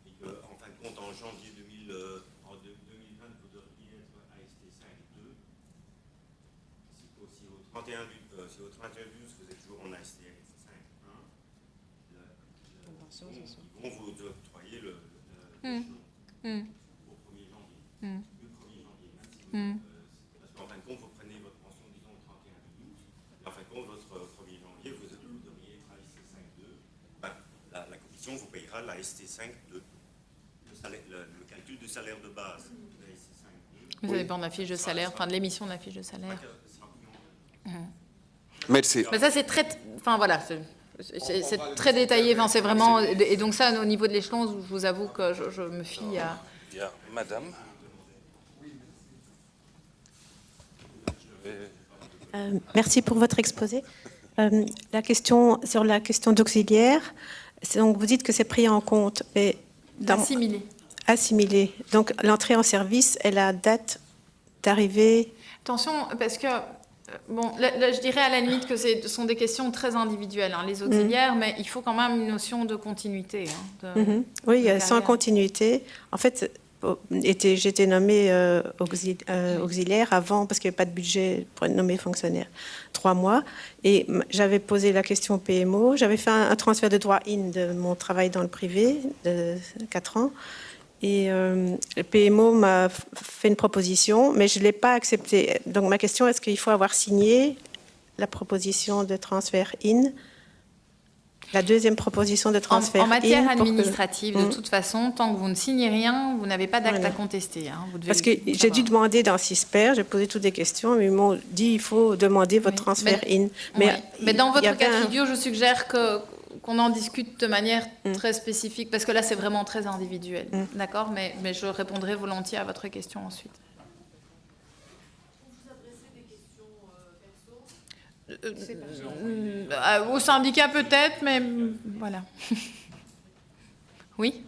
et qu'en fin de compte, en janvier 2020, vous devriez être AST 5.2, si au 31 12, vous êtes toujours en AST 5.1, ils vont vous octroyer le au 1er janvier. Le 1er janvier, même si vous parce qu'en fin de compte, vous prenez votre pension, disons, le 31 12, et en fin de compte, votre 1er janvier, vous devriez être AST 5.2. La commission vous payera la ST 5.2. Le calcul du salaire de base. Vous avez pas de la fiche de salaire, enfin de l'émission de la fiche de salaire. Merci. Mais ça c'est très, c'est très détaillé. Enfin, c'est vraiment, et donc ça au niveau de l'échelon, je vous avoue que je me fie à. Il y a Madame. Merci pour votre exposé. Sur la question d'auxiliaire, donc vous dites que c'est pris en compte, mais assimilé. Donc l'entrée en service est la date d'arrivée. Attention, parce que là, je dirais à la limite que ce sont des questions très individuelles, hein, les auxiliaires, mais il faut quand même une notion de continuité. Hein, oui, sans continuité. En fait, j'étais nommée auxiliaire avant, parce qu'il n'y avait pas de budget pour être nommée fonctionnaire, 3 mois. Et j'avais posé la question au PMO. J'avais fait un transfert de droit IN de mon travail dans le privé de 4 ans. Et le PMO m'a fait une proposition, mais je ne l'ai pas acceptée. Donc ma question, est-ce qu'il faut avoir signé la proposition de transfert IN, la deuxième proposition de transfert en matière IN administrative, de toute façon, tant que vous ne signez rien, vous n'avez pas d'acte à contester. Hein, parce que j'ai dû demander dans CISPER, j'ai posé toutes les questions, mais ils m'ont dit il faut demander votre transfert IN. Mais dans votre cas de figure, je suggère qu'on en discute de manière très spécifique, parce que là, c'est vraiment très individuel. D'accord, mais je répondrai volontiers à votre question ensuite. Vous adressez des questions perso au syndicat peut-être, mais voilà. Oui.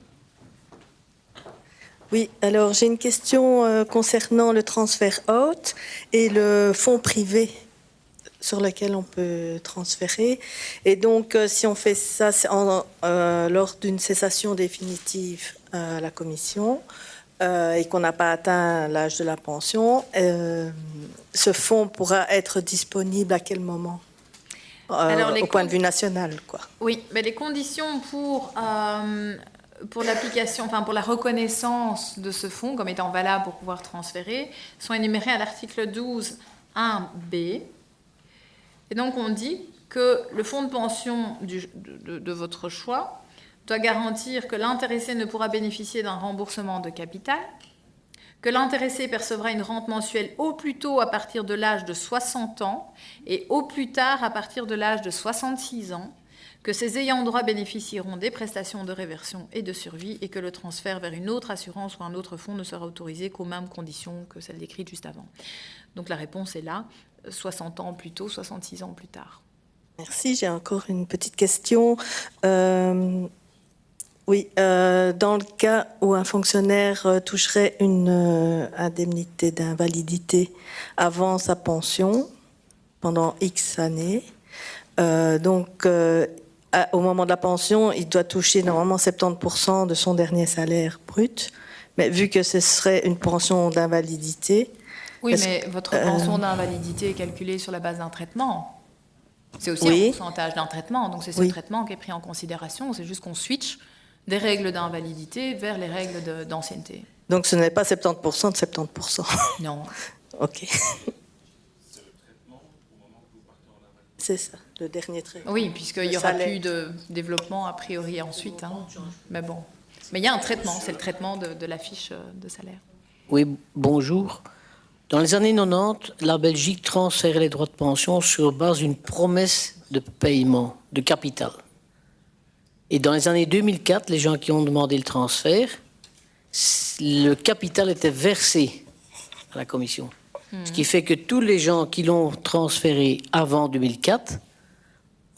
Oui, alors j'ai une question concernant le transfert out et le fonds privé sur lequel on peut transférer. Et donc, si on fait ça lors d'une cessation définitive à la commission et qu'on n'a pas atteint l'âge de la pension, ce fonds pourra être disponible à quel moment au point de vue national, quoi. Oui, mais les conditions pour l'application, pour la reconnaissance de ce fonds comme étant valable pour pouvoir transférer sont énumérées à l'article 12 1b. Et donc, on dit que le fonds de pension de votre choix doit garantir que l'intéressé ne pourra bénéficier d'un remboursement de capital, que l'intéressé percevra une rente mensuelle au plus tôt à partir de l'âge de 60 ans et au plus tard à partir de l'âge de 66 ans, que ces ayants droit bénéficieront des prestations de réversion et de survie et que le transfert vers une autre assurance ou un autre fonds ne sera autorisé qu'aux mêmes conditions que celles décrites juste avant. Donc la réponse est là, 60 ans plus tôt, 66 ans plus tard. Merci, j'ai encore une petite question. Oui, dans le cas où un fonctionnaire toucherait une indemnité d'invalidité avant sa pension, pendant X années, au moment de la pension, il doit toucher normalement 70% de son dernier salaire brut, mais vu que ce serait une pension d'invalidité... Oui, mais votre pension d'invalidité est calculée sur la base d'un traitement. C'est aussi un pourcentage d'un traitement, donc c'est ce traitement qui est pris en considération, c'est juste qu'on switch des règles d'invalidité vers les règles d'ancienneté. Donc ce n'est pas 70% de 70%. Non. Ok. C'est ça, le dernier trait. Oui, puisqu'il n'y aura plus de développement a priori ensuite. Hein. Mais bon. Mais il y a un traitement, c'est le traitement de la fiche de salaire. Oui, bonjour. Dans les années 90, la Belgique transférait les droits de pension sur base d'une promesse de paiement, de capital. Et dans les années 2004, les gens qui ont demandé le transfert, le capital était versé à la commission. Ce qui fait que tous les gens qui l'ont transféré avant 2004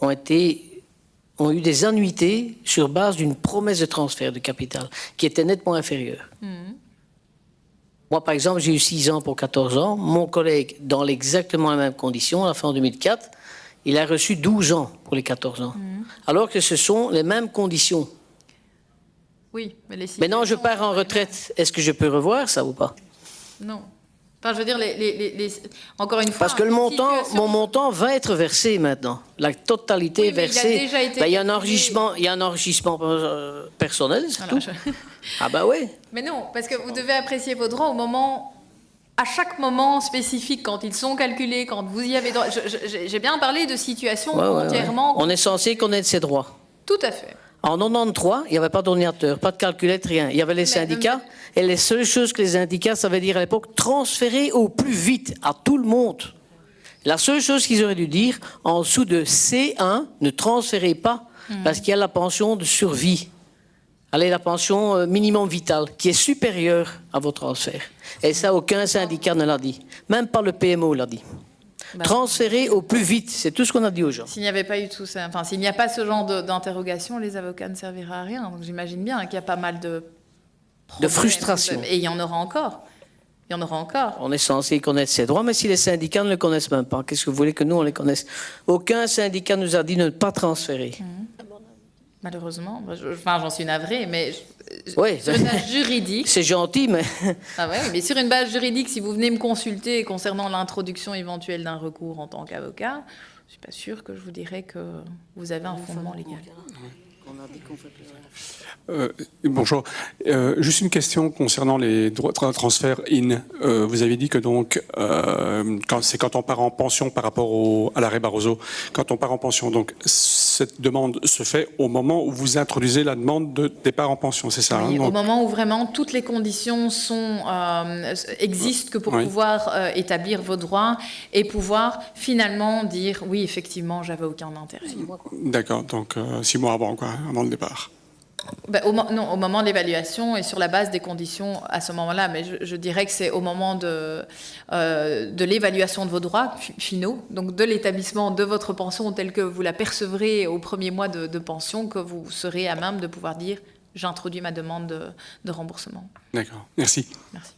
ont eu des annuités sur base d'une promesse de transfert de capital qui était nettement inférieure. Moi, par exemple, j'ai eu 6 ans pour 14 ans. Mon collègue, dans exactement les mêmes conditions, à la fin 2004, il a reçu 12 ans pour les 14 ans. Alors que ce sont les mêmes conditions. Oui, mais les Maintenant, je pars en retraite. Est-ce que je peux revoir ça ou pas? Non. Enfin, je veux dire, encore une fois... Parce que mon montant va être versé maintenant. La totalité est versée. Il y a un enrichissement personnel, c'est tout. Ah bah oui. Mais non, parce que vous devez apprécier vos droits à chaque moment spécifique, quand ils sont calculés, quand vous y avez droit. J'ai bien parlé de situations entièrement... On est censé connaître ses droits. Tout à fait. En 93, il n'y avait pas d'ordinateur, pas de calculette, rien. Il y avait les syndicats, et les seules choses que les syndicats savaient dire à l'époque, transférer au plus vite à tout le monde. La seule chose qu'ils auraient dû dire, en dessous de C1, ne transférez pas, parce qu'il y a la pension de survie. Allez, la pension minimum vital, qui est supérieure à vos transferts. Et ça, aucun syndicat ne l'a dit. Même pas le PMO l'a dit. Transférer au plus vite, c'est tout ce qu'on a dit aux gens. S'il n'y avait pas eu tout ça, enfin, s'il n'y a pas ce genre d'interrogation, les avocats ne serviraient à rien. Donc j'imagine bien qu'il y a pas mal de frustration. Et il y en aura encore. Il y en aura encore. On est censé connaître ses droits, mais si les syndicats ne le connaissent même pas, qu'est-ce que vous voulez que nous, on les connaisse? Aucun syndicat nous a dit de ne pas transférer. Malheureusement, j'en suis navrée, mais oui, sur une base juridique... C'est gentil, mais... Ah ouais, mais sur une base juridique, si vous venez me consulter concernant l'introduction éventuelle d'un recours en tant qu'avocat, je ne suis pas sûre que je vous dirais que vous avez un fondement légal. Bonjour. Juste une question concernant les droits de transfert IN. Vous avez dit que donc, quand on part en pension par rapport à l'arrêt Barroso, quand on part en pension, donc cette demande se fait au moment où vous introduisez la demande de départ en pension, c'est ça? Oui, hein, au moment où vraiment toutes les conditions existent que pour pouvoir établir vos droits et pouvoir finalement dire oui, effectivement, j'avais aucun intérêt. D'accord, donc 6 mois avant le départ. Au moment de l'évaluation et sur la base des conditions à ce moment-là, mais je dirais que c'est au moment de l'évaluation de vos droits finaux, donc de l'établissement de votre pension telle que vous la percevrez au premier mois de pension, que vous serez à même de pouvoir dire « j'introduis ma demande de remboursement ». D'accord, merci. Merci.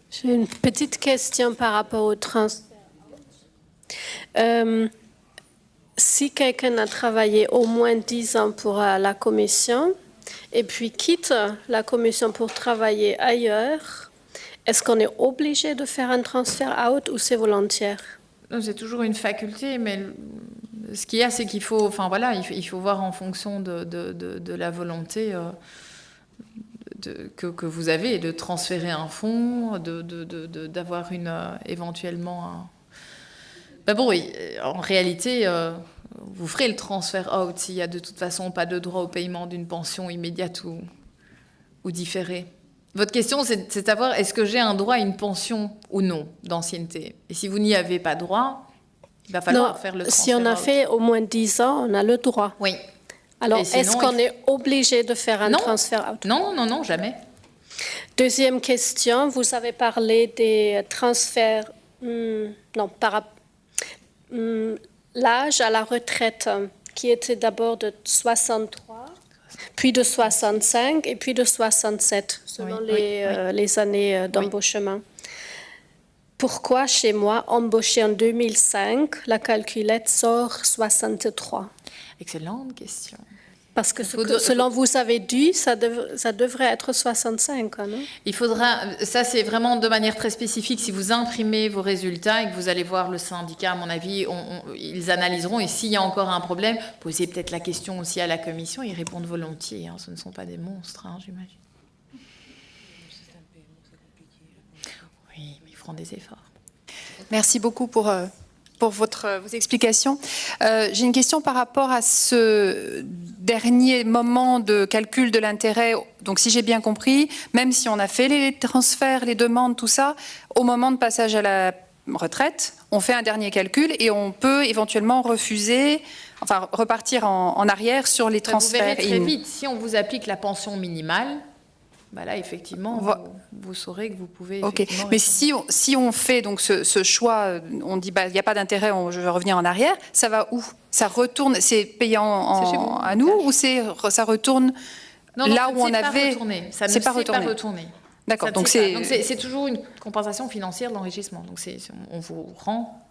J'ai une petite question par rapport au transfert. Si quelqu'un a travaillé au moins 10 ans pour la commission et puis quitte la commission pour travailler ailleurs, est-ce qu'on est obligé de faire un transfert out ou c'est volontaire? C'est toujours une faculté, mais ce qu'il y a, c'est qu'il faut, il faut voir en fonction de la volonté que vous avez de transférer un fonds, d'avoir éventuellement oui, en réalité, vous ferez le transfert out s'il n'y a de toute façon pas de droit au paiement d'une pension immédiate ou différée. Votre question, c'est de savoir est-ce que j'ai un droit à une pension ou non d'ancienneté. Et si vous n'y avez pas droit, Il va falloir Non, faire le si on a transfert fait au moins 10 ans, on a le droit. Oui. Alors, Et sinon, est-ce qu'on est obligé de faire un Non. transfert out? Non, jamais. Deuxième question, vous avez parlé des transferts, l'âge à la retraite, qui était d'abord de 63, puis de 65 et puis de 67, selon les années d'embauchement. Pourquoi, chez moi, embauché en 2005, la calculette sort 63? Excellente question. Parce que selon vous avez dit, ça devrait être 65, non? Il faudra, ça c'est vraiment de manière très spécifique, si vous imprimez vos résultats et que vous allez voir le syndicat, à mon avis, ils analyseront, et s'il y a encore un problème, posez peut-être la question aussi à la commission, ils répondent volontiers, ce ne sont pas des monstres, j'imagine. Oui, mais ils feront des efforts. Merci beaucoup pour vos explications. J'ai une question par rapport à ce dernier moment de calcul de l'intérêt. Donc, si j'ai bien compris, même si on a fait les transferts, les demandes, tout ça, au moment de passage à la retraite, on fait un dernier calcul et on peut éventuellement refuser, enfin repartir en arrière sur les transferts. Vous verrez très vite, si on vous applique la pension minimale, là, effectivement, vous saurez que vous pouvez... Ok, mais si on fait donc ce choix, on dit il n'y a pas d'intérêt, je vais revenir en arrière, ça va où? Ça retourne, c'est payant à nous ou ça retourne là où on avait... Ça ne s'est pas retourné. D'accord, donc c'est toujours une compensation financière de l'enrichissement. Donc on vous rend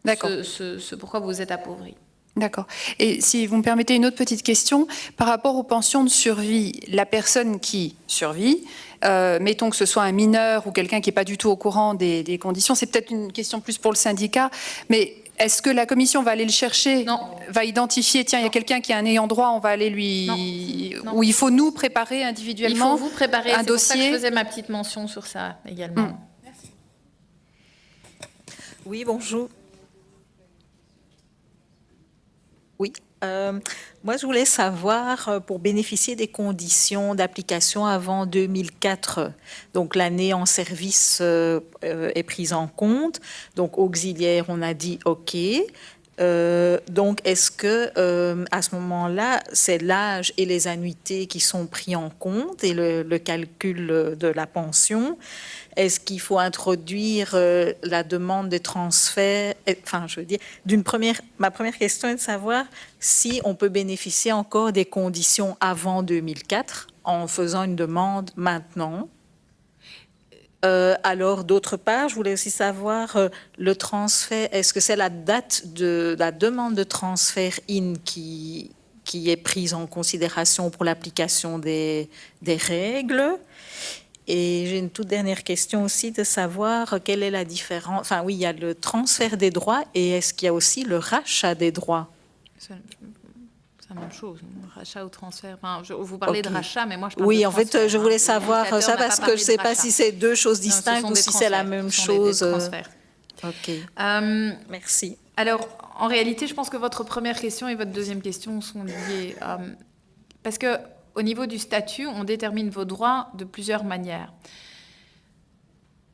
ce pourquoi vous êtes appauvri. D'accord. Et si vous me permettez une autre petite question, par rapport aux pensions de survie, la personne qui survit, mettons que ce soit un mineur ou quelqu'un qui n'est pas du tout au courant des conditions, c'est peut-être une question plus pour le syndicat, mais est-ce que la commission va aller le chercher, va identifier, tiens, il y a quelqu'un qui a un ayant droit, on va aller lui... Ou il faut nous préparer individuellement un dossier? Il faut vous préparer, c'est pour ça que je faisais ma petite mention sur ça également. Merci. Oui, bonjour. Oui, moi je voulais savoir, pour bénéficier des conditions d'application avant 2004, donc l'année en service est prise en compte, donc auxiliaire on a dit OK, donc est-ce que à ce moment-là c'est l'âge et les annuités qui sont pris en compte et le calcul de la pension? Est-ce qu'il faut introduire la demande de transfert? Enfin, je veux dire, ma première question est de savoir si on peut bénéficier encore des conditions avant 2004 en faisant une demande maintenant. Alors, d'autre part, je voulais aussi savoir le transfert. Est-ce que c'est la date de la demande de transfert IN qui est prise en considération pour l'application des règles? Et j'ai une toute dernière question aussi de savoir quelle est la différence. Enfin oui, il y a le transfert des droits et est-ce qu'il y a aussi le rachat des droits? C'est la même chose, rachat ou transfert. Enfin, vous parlez de rachat, mais moi je parle oui, de en transfert, fait, je voulais savoir ça parce que je ne sais pas si c'est deux choses distinctes ou si c'est la même chose. Ok. Merci. Alors, en réalité, je pense que votre première question et votre deuxième question sont liées. Parce que au niveau du statut, on détermine vos droits de plusieurs manières.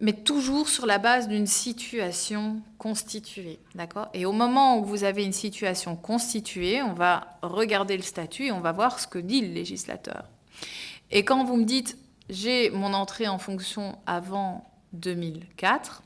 Mais toujours sur la base d'une situation constituée, d'accord? Et au moment où vous avez une situation constituée, on va regarder le statut et on va voir ce que dit le législateur. Et quand vous me dites « j'ai mon entrée en fonction avant 2004 »,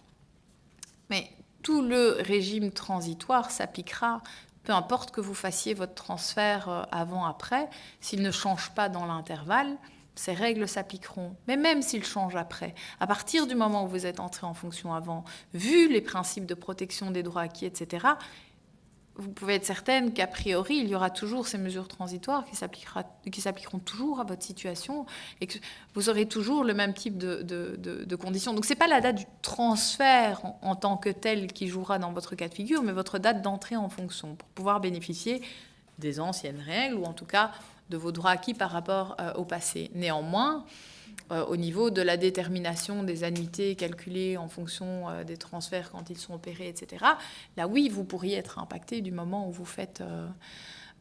mais tout le régime transitoire s'appliquera, peu importe que vous fassiez votre transfert avant-après, s'il ne change pas dans l'intervalle, ces règles s'appliqueront. Mais même s'il change après, à partir du moment où vous êtes entré en fonction avant, vu les principes de protection des droits acquis, etc., vous pouvez être certaine qu'a priori, il y aura toujours ces mesures transitoires qui s'appliqueront toujours à votre situation et que vous aurez toujours le même type de conditions. Donc, ce n'est pas la date du transfert en tant que telle qui jouera dans votre cas de figure, mais votre date d'entrée en fonction pour pouvoir bénéficier des anciennes règles ou en tout cas de vos droits acquis par rapport au passé. Néanmoins, au niveau de la détermination des annuités calculées en fonction des transferts quand ils sont opérés, etc., là, oui, vous pourriez être impacté du moment où vous faites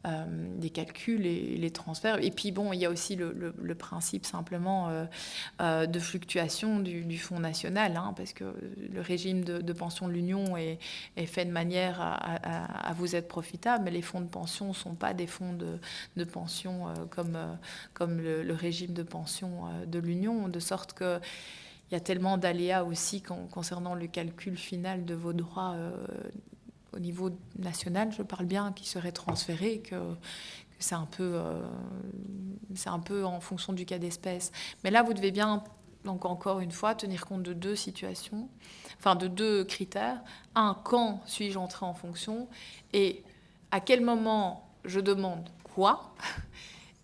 des calculs et les transferts. Et puis bon, il y a aussi le principe simplement de fluctuation du Fonds national, hein, parce que le régime de pension de l'Union est fait de manière à vous être profitable, mais les fonds de pension ne sont pas des fonds de pension comme le régime de pension de l'Union, de sorte que il y a tellement d'aléas aussi concernant le calcul final de vos droits au niveau national, je parle bien, qui seraient transférés, que c'est un peu en fonction du cas d'espèce. Mais là, vous devez bien, donc encore une fois, tenir compte de deux situations, enfin de deux critères. Un, quand suis-je entré en fonction et à quel moment je demande quoi ?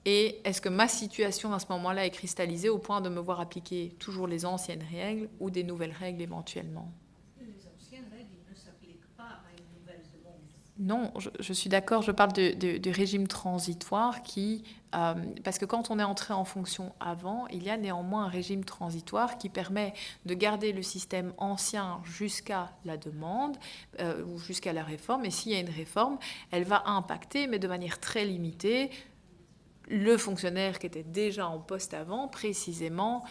Et est-ce que ma situation à ce moment-là est cristallisée au point de me voir appliquer toujours les anciennes règles ou des nouvelles règles éventuellement ? Les anciennes règles ne s'appliquent pas à une nouvelle demande. Non, je suis d'accord, je parle du régime transitoire qui... parce que quand on est entré en fonction avant, il y a néanmoins un régime transitoire qui permet de garder le système ancien jusqu'à la demande ou jusqu'à la réforme. Et s'il y a une réforme, elle va impacter, mais de manière très limitée, le fonctionnaire qui était déjà en poste avant, précisément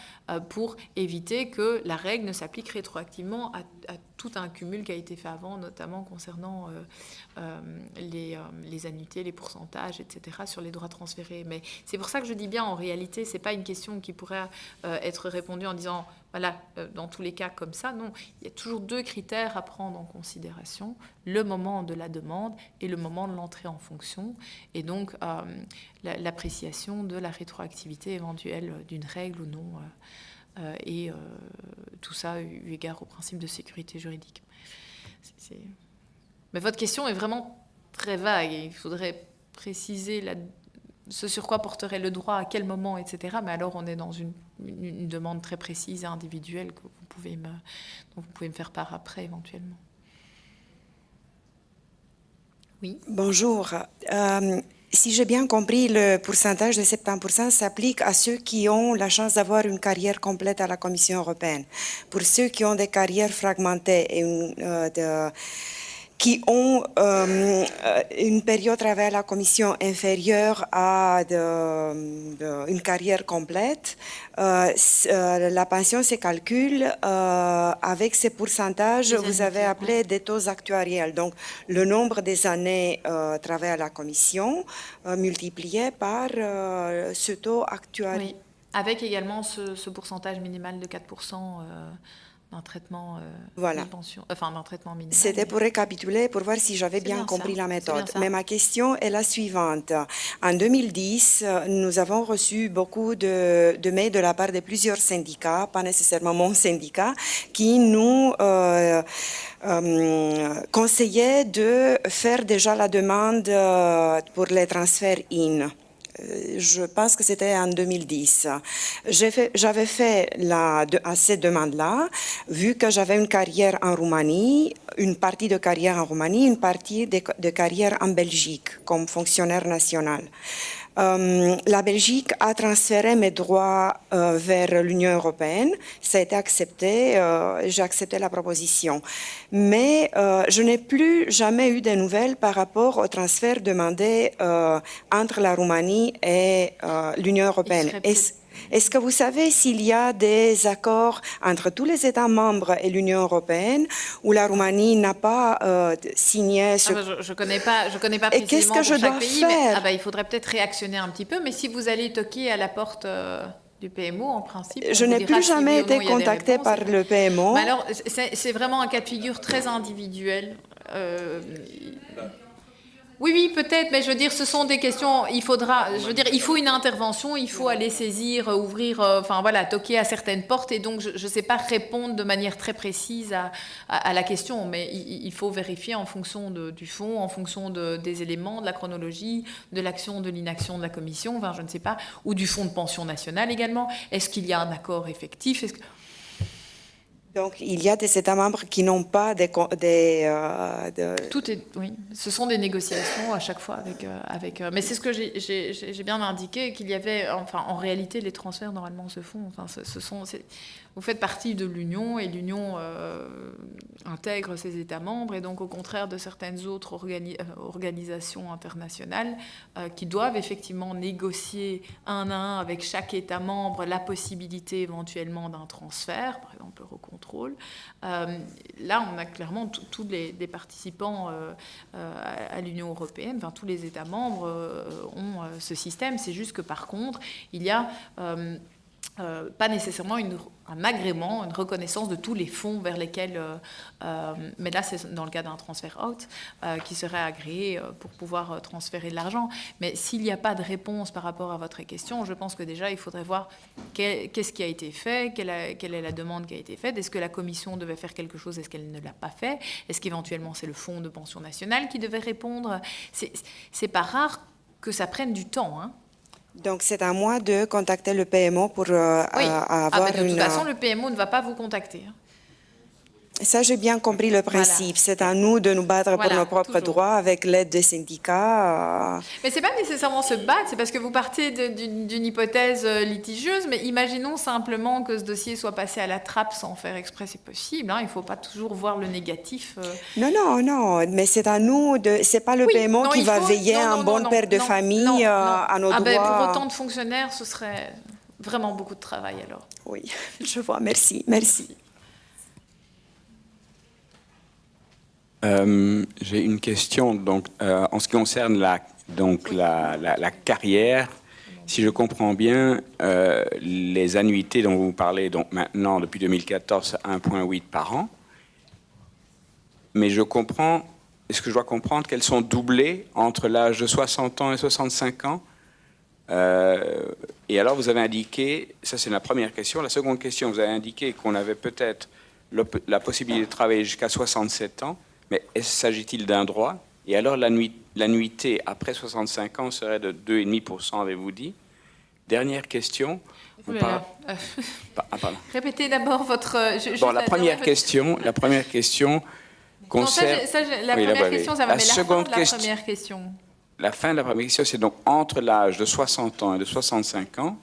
pour éviter que la règle ne s'applique rétroactivement à tout un cumul qui a été fait avant, notamment concernant les annuités, les pourcentages, etc., sur les droits transférés. Mais c'est pour ça que je dis bien, en réalité, ce n'est pas une question qui pourrait être répondue en disant, voilà, dans tous les cas comme ça. Non, il y a toujours deux critères à prendre en considération, le moment de la demande et le moment de l'entrée en fonction, et donc l'appréciation de la rétroactivité éventuelle d'une règle ou non, et tout ça eu égard au principe de sécurité juridique. Mais votre question est vraiment très vague, et il faudrait préciser ce sur quoi porterait le droit, à quel moment, etc. Mais alors on est dans une demande très précise et individuelle que dont vous pouvez me faire part après éventuellement. Oui. Bonjour. Si j'ai bien compris, le pourcentage de 70% s'applique à ceux qui ont la chance d'avoir une carrière complète à la Commission européenne. Pour ceux qui ont des carrières fragmentées et qui ont une période de travail à la Commission inférieure à une carrière complète, la pension se calcule avec ces pourcentages, vous avez appelé des taux actuariels. Donc, le nombre des années travail à la Commission multiplié par ce taux actuariel. Oui, avec également ce pourcentage minimal de 4%. Un traitement voilà. Un traitement minimal. C'était pour récapituler, pour voir si j'avais bien compris la méthode. Mais ma question est la suivante. En 2010, nous avons reçu beaucoup de mails de la part de plusieurs syndicats, pas nécessairement mon syndicat, qui nous conseillaient de faire déjà la demande pour les transferts IN. Je pense que c'était en 2010. J'avais fait à cette demande-là, vu que j'avais une carrière en Roumanie, une partie de carrière en Roumanie, une partie de carrière en Belgique comme fonctionnaire national. La Belgique a transféré mes droits vers l'Union européenne. Ça a été accepté, j'ai accepté la proposition. Mais je n'ai plus jamais eu de nouvelles par rapport au transfert demandé entre la Roumanie et l'Union européenne. Est-ce que vous savez s'il y a des accords entre tous les États membres et l'Union européenne où la Roumanie n'a pas signé ce... Je connais pas précisément qu'est-ce que je dois pays, faire? Mais il faudrait peut-être réactionner un petit peu. Mais si vous allez toquer à la porte du PMO, en principe... Je n'ai plus jamais été contactée par le PMO. Mais alors, c'est vraiment un cas de figure très individuel. Oui, peut-être, mais je veux dire, ce sont des questions, il faut une intervention, il faut aller saisir, ouvrir, toquer à certaines portes, et donc je ne sais pas répondre de manière très précise à la question, mais il faut vérifier en fonction du fond, en fonction des éléments, de la chronologie, de l'action, de l'inaction de la Commission, je ne sais pas, ou du fonds de pension national également. Est-ce qu'il y a un accord effectif ? Donc, il y a des États membres qui n'ont pas Tout est, oui, ce sont des négociations à chaque fois avec mais c'est ce que j'ai bien indiqué, qu'il y avait, enfin, en réalité, les transferts, normalement, se font. Enfin, vous faites partie de l'Union et l'Union intègre ses États membres, et donc, au contraire de certaines autres organisations internationales qui doivent effectivement négocier un à un avec chaque État membre la possibilité éventuellement d'un transfert, par exemple Eurocontrol. Là, on a clairement tous les participants à l'Union européenne, enfin tous les États membres ont ce système. C'est juste que par contre, il y a pas nécessairement un agrément, une reconnaissance de tous les fonds vers lesquels, mais là c'est dans le cas d'un transfert out, qui serait agréé pour pouvoir transférer de l'argent. Mais s'il n'y a pas de réponse par rapport à votre question, je pense que déjà il faudrait voir qu'est-ce qui a été fait, quelle est la demande qui a été faite, est-ce que la Commission devait faire quelque chose, est-ce qu'elle ne l'a pas fait, est-ce qu'éventuellement c'est le Fonds de pension nationale qui devait répondre. C'est pas rare que ça prenne du temps, hein. Donc, c'est à moi de contacter le PMO pour avoir de toute façon, le PMO ne va pas vous contacter. Ça, j'ai bien compris le principe. Voilà. C'est à nous de nous battre pour nos propres droits avec l'aide des syndicats. Mais ce n'est pas nécessairement se battre, c'est parce que vous partez d'une hypothèse litigieuse, mais imaginons simplement que ce dossier soit passé à la trappe sans faire exprès, c'est possible. Hein, il ne faut pas toujours voir le négatif. Non, mais c'est à nous de... Ce n'est pas le PMO qui va veiller à un bon père de famille, à nos droits. Pour autant de fonctionnaires, ce serait vraiment beaucoup de travail alors. Oui, je vois. Merci. Merci. J'ai une question donc, en ce qui concerne la carrière. Si je comprends bien, les annuités dont vous parlez donc maintenant depuis 2014, 1,8 par an. Mais est-ce que je dois comprendre qu'elles sont doublées entre l'âge de 60 ans et 65 ans? Et alors vous avez indiqué, ça c'est la première question. La seconde question, vous avez indiqué qu'on avait peut-être la possibilité de travailler jusqu'à 67 ans. Mais s'agit-il d'un droit? Et alors l'annuité après 65 ans serait de 2,5%, avez-vous dit? Dernière question. Répétez d'abord votre... la première question concerne... Non, la première question, ça va, mais la fin de la première question. La fin de la première question, c'est donc entre l'âge de 60 ans et de 65 ans,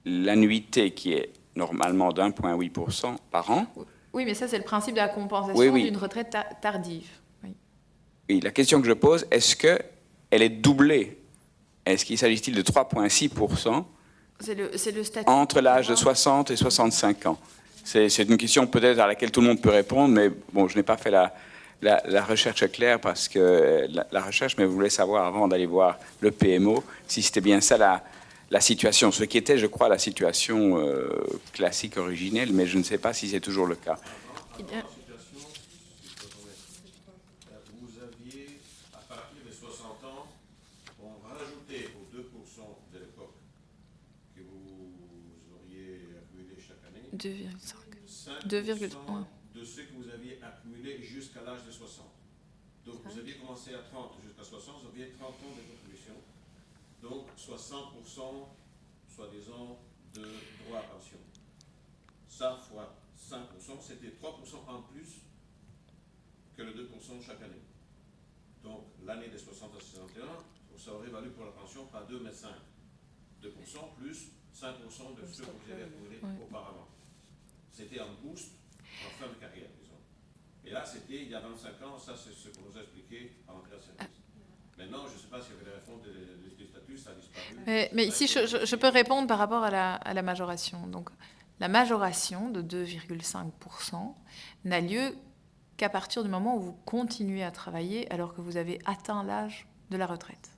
l'annuité qui est normalement d'1,8% par an... Oui, mais ça, c'est le principe de la compensation d'une retraite tardive. Oui, la question que je pose, est-ce qu'elle est doublée? Est-ce qu'il s'agit-il de 3,6% c'est le statut entre l'âge de 60 et 65 ans? C'est une question peut-être à laquelle tout le monde peut répondre, mais bon, je n'ai pas fait la recherche claire parce que la recherche, mais je voulais savoir avant d'aller voir le PMO si c'était bien ça la situation, ce qui était, je crois, la situation classique originelle, mais je ne sais pas si c'est toujours le cas. Vous aviez, à partir de 60 ans, on rajoutait aux 2% de l'époque que vous auriez accumulé chaque année 2,5 de ce que vous aviez accumulé jusqu'à l'âge de 60. Donc vous aviez commencé à 30 jusqu'à 60, vous aviez 30 ans de contribution. Donc 60%, soi-disant, de droit à pension. Ça fois 5%, c'était 3% en plus que le 2% chaque année. Donc l'année de 60 à 61, ça aurait valu pour la pension pas 2 mais 5. 2% plus 5% de ce que vous avez accumulé auparavant. C'était un boost en fin de carrière, disons. Et là, c'était il y a 25 ans, ça c'est ce qu'on nous a expliqué à l'entrée de service. Maintenant, je ne sais pas si avec la réforme du statut, ça a disparu. Mais ici, je peux répondre par rapport à la majoration. Donc, la majoration de 2,5% n'a lieu qu'à partir du moment où vous continuez à travailler alors que vous avez atteint l'âge de la retraite.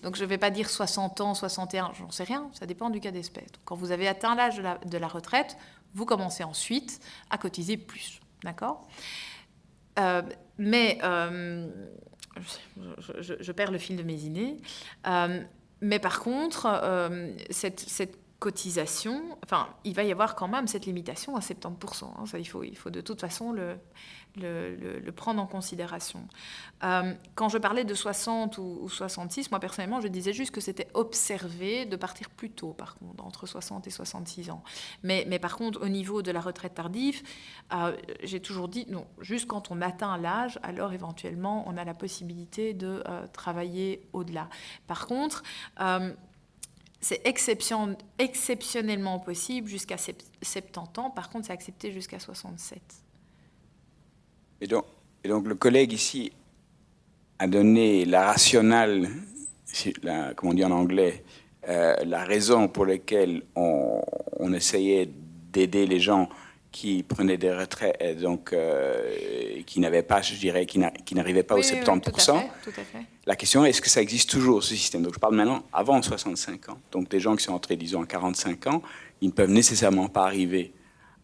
Donc, je ne vais pas dire 60 ans, 61, j'en sais rien, ça dépend du cas d'espèce. Quand vous avez atteint l'âge de la retraite, vous commencez ensuite à cotiser plus. D'accord ? Je perds le fil de mes idées. Mais par contre, cette cotisation, enfin, il va y avoir quand même cette limitation à 70%. Hein, ça, il faut de toute façon le prendre en considération. Quand je parlais de 60 ou 66, moi personnellement, je disais juste que c'était observé de partir plus tôt, par contre, entre 60 et 66 ans. Mais par contre, au niveau de la retraite tardive, j'ai toujours dit, non, juste quand on atteint l'âge, alors éventuellement, on a la possibilité de travailler au-delà. Par contre, c'est exceptionnellement possible jusqu'à 70 ans. Par contre, c'est accepté jusqu'à 67. Et donc, le collègue ici a donné la rationale, comment on dit en anglais, la raison pour laquelle on essayait d'aider les gens qui prenaient des retraites, et donc qui n'avaient pas, je dirais, qui n'arrivaient pas aux 70%. Tout à fait. La question est, est-ce que ça existe toujours, ce système? Donc je parle maintenant avant 65 ans. Donc des gens qui sont entrés, disons, à 45 ans, ils ne peuvent nécessairement pas arriver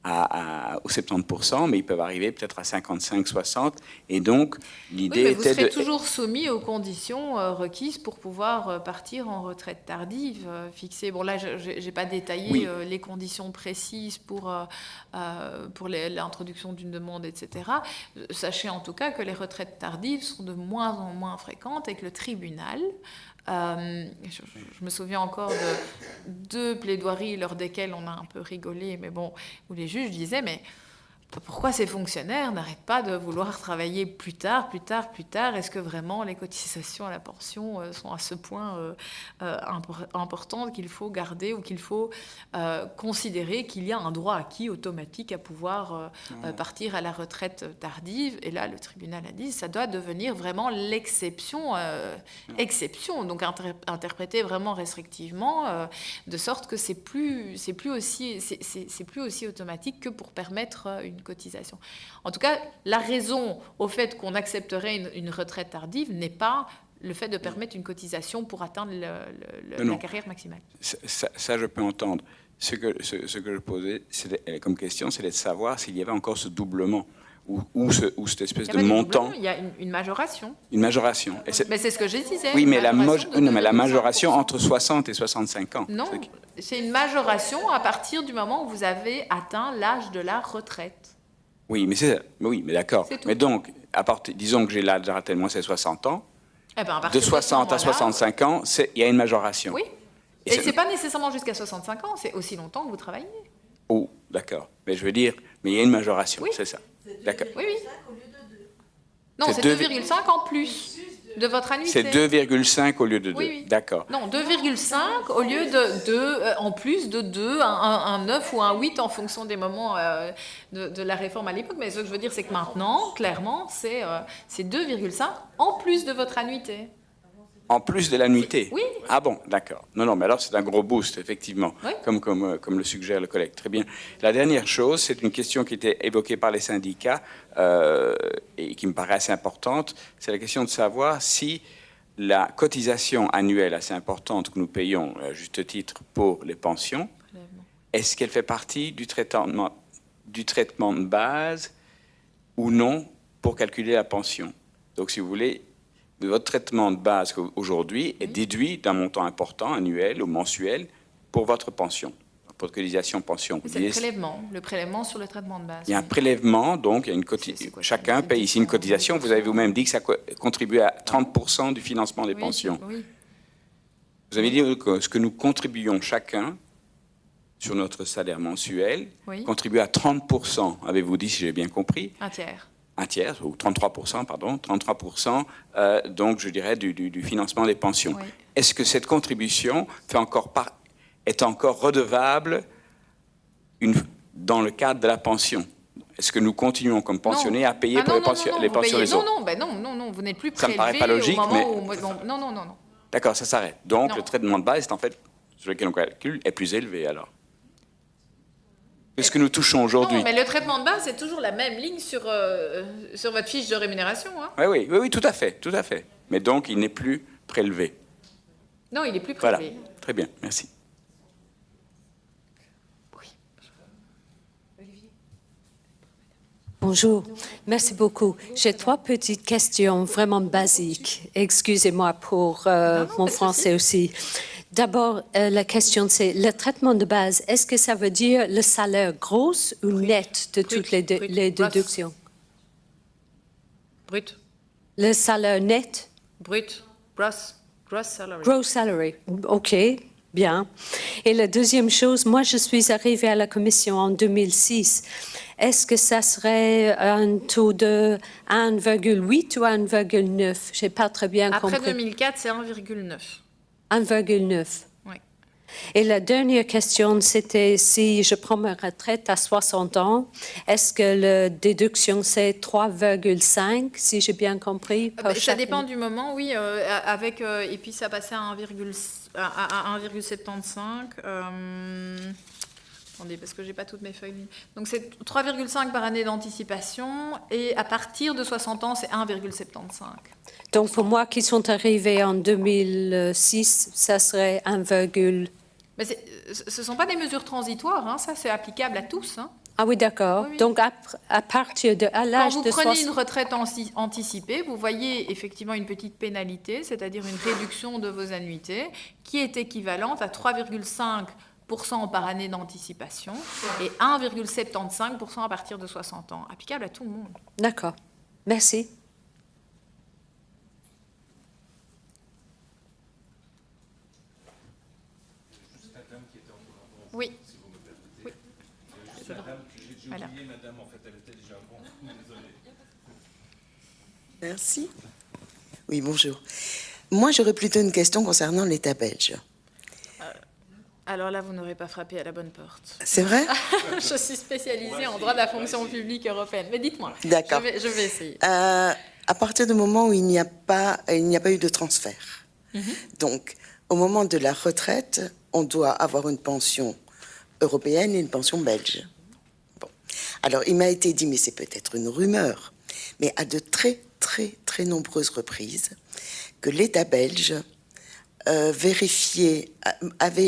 aux 70%, mais ils peuvent arriver peut-être à 55, 60. Et donc, l'idée mais vous était serez toujours soumis aux conditions requises pour pouvoir partir en retraite tardive fixée. Bon, là, je n'ai pas détaillé les conditions précises pour l'introduction d'une demande, etc. Sachez en tout cas que les retraites tardives sont de moins en moins fréquentes et que le tribunal... je me souviens encore de 2 plaidoiries lors desquelles on a un peu rigolé, mais bon, où les juges disaient, mais pourquoi ces fonctionnaires n'arrêtent pas de vouloir travailler plus tard? Est-ce que vraiment les cotisations à la pension sont à ce point importantes qu'il faut garder ou qu'il faut considérer qu'il y a un droit acquis automatique à pouvoir partir à la retraite tardive? Et là, le tribunal a dit ça doit devenir vraiment l'exception, donc interprété vraiment restrictivement, de sorte que c'est plus aussi automatique que pour permettre une cotisation. En tout cas, la raison au fait qu'on accepterait une retraite tardive n'est pas le fait de permettre une cotisation pour atteindre la carrière maximale. Ça, je peux entendre. Ce que je posais comme question, c'est de savoir s'il y avait encore ce doublement ou cette espèce de montant. Il y a une majoration. Une majoration. Mais c'est ce que je disais. Oui, mais la majoration entre 60 et 65 ans. Non, c'est une majoration à partir du moment où vous avez atteint l'âge de la retraite. Oui, mais d'accord. Mais donc, disons que j'ai l'âge de retraite, moi c'est 60 ans. Eh ben, de 60 à 65 ans, il y a une majoration. Oui. Et ce n'est pas nécessairement jusqu'à 65 ans, c'est aussi longtemps que vous travaillez. Oh, d'accord. Mais je veux dire, mais il y a une majoration, c'est ça. D'accord. Oui. Non, c'est 2,5 en plus de votre annuité. C'est 2,5 au lieu de 2. Oui. D'accord. Non, 2,5 au lieu de 2, en plus de 2, un 9 ou un 8 en fonction des moments de la réforme à l'époque. Mais ce que je veux dire, c'est que maintenant, clairement, c'est 2,5 en plus de votre annuité. En plus de l'annuité? Oui. Ah bon, d'accord. Non, mais alors c'est un gros boost, effectivement, oui. comme le suggère le collègue. Très bien. La dernière chose, c'est une question qui était évoquée par les syndicats et qui me paraît assez importante. C'est la question de savoir si la cotisation annuelle assez importante que nous payons, à juste titre, pour les pensions, est-ce qu'elle fait partie du traitement de base ou non pour calculer la pension? Donc, si vous voulez, votre traitement de base aujourd'hui est déduit d'un montant important, annuel ou mensuel, pour votre pension, pour votre cotisation pension. C'est le prélèvement sur le traitement de base. Il y a un prélèvement, donc il y a une chacun paye ici une cotisation. Vous avez vous-même dit que ça contribue à 30% du financement des pensions. Oui. Vous avez dit que ce que nous contribuons chacun sur notre salaire mensuel contribue à 30%, avez-vous dit, si j'ai bien compris? Un tiers, ou 33%, pardon, 33%, donc je dirais du financement des pensions. Oui. Est-ce que cette contribution est encore redevable dans le cadre de la pension? Est-ce que nous continuons comme pensionnés à payer pour les pensions des autres? Non, vous n'êtes plus Ça prélevé me paraît pas logique, au moment où... Non. D'accord, ça s'arrête. Donc le traitement de base, est en fait, sur lequel on calcule, est plus élevé alors. Qu'est-ce que nous touchons aujourd'hui? Non, mais le traitement de base, c'est toujours la même ligne sur votre fiche de rémunération. Hein. Oui, tout à fait. Mais donc, il n'est plus prélevé. Non, il n'est plus prélevé. Voilà, très bien, merci. Bonjour, merci beaucoup. J'ai 3 petites questions vraiment basiques. Excusez-moi pour mon français aussi. D'abord, la question, c'est le traitement de base. Est-ce que ça veut dire le salaire gros ou net de toutes les déductions? Brut. Le salaire net? Brut. Gross salary. Gross salary. OK, bien. Et la deuxième chose, moi, je suis arrivée à la Commission en 2006. Est-ce que ça serait un taux de 1,8 ou 1,9? Je n'ai pas très bien compris. Après 2004, c'est 1,9. 1,9. Oui. Et la dernière question, c'était si je prends ma retraite à 60 ans, est-ce que la déduction, c'est 3,5, si j'ai bien compris? Ça dépend du moment, oui. Et puis ça passait à 1,75. Attendez, parce que je n'ai pas toutes mes feuilles. Donc c'est 3,5 par année d'anticipation. Et à partir de 60 ans, c'est 1,75. Donc, pour moi qui sont arrivés en 2006, ça serait 1, mais ce ne sont pas des mesures transitoires, hein, ça c'est applicable à tous. Hein. Ah oui, d'accord. Oui. Donc, à partir de l'âge de 60... Quand vous prenez une retraite anticipée, vous voyez effectivement une petite pénalité, c'est-à-dire une réduction de vos annuités, qui est équivalente à 3,5% par année d'anticipation et 1,75% à partir de 60 ans, applicable à tout le monde. D'accord. Merci. Oui. Oui. Voilà. Madame, en fait, elle était déjà bon. Désolée. Merci. Oui, bonjour. Moi, j'aurais plutôt une question concernant l'État belge. Alors là, vous n'aurez pas frappé à la bonne porte. C'est vrai? Je suis spécialisée en droit de la fonction publique européenne. Mais dites-moi. D'accord. Je vais essayer. À partir du moment où il n'y a pas eu de transfert, donc au moment de la retraite, on doit avoir une pension européenne et une pension belge. Bon. Alors, il m'a été dit, mais c'est peut-être une rumeur, mais à de très, très, très nombreuses reprises, que l'État belge avait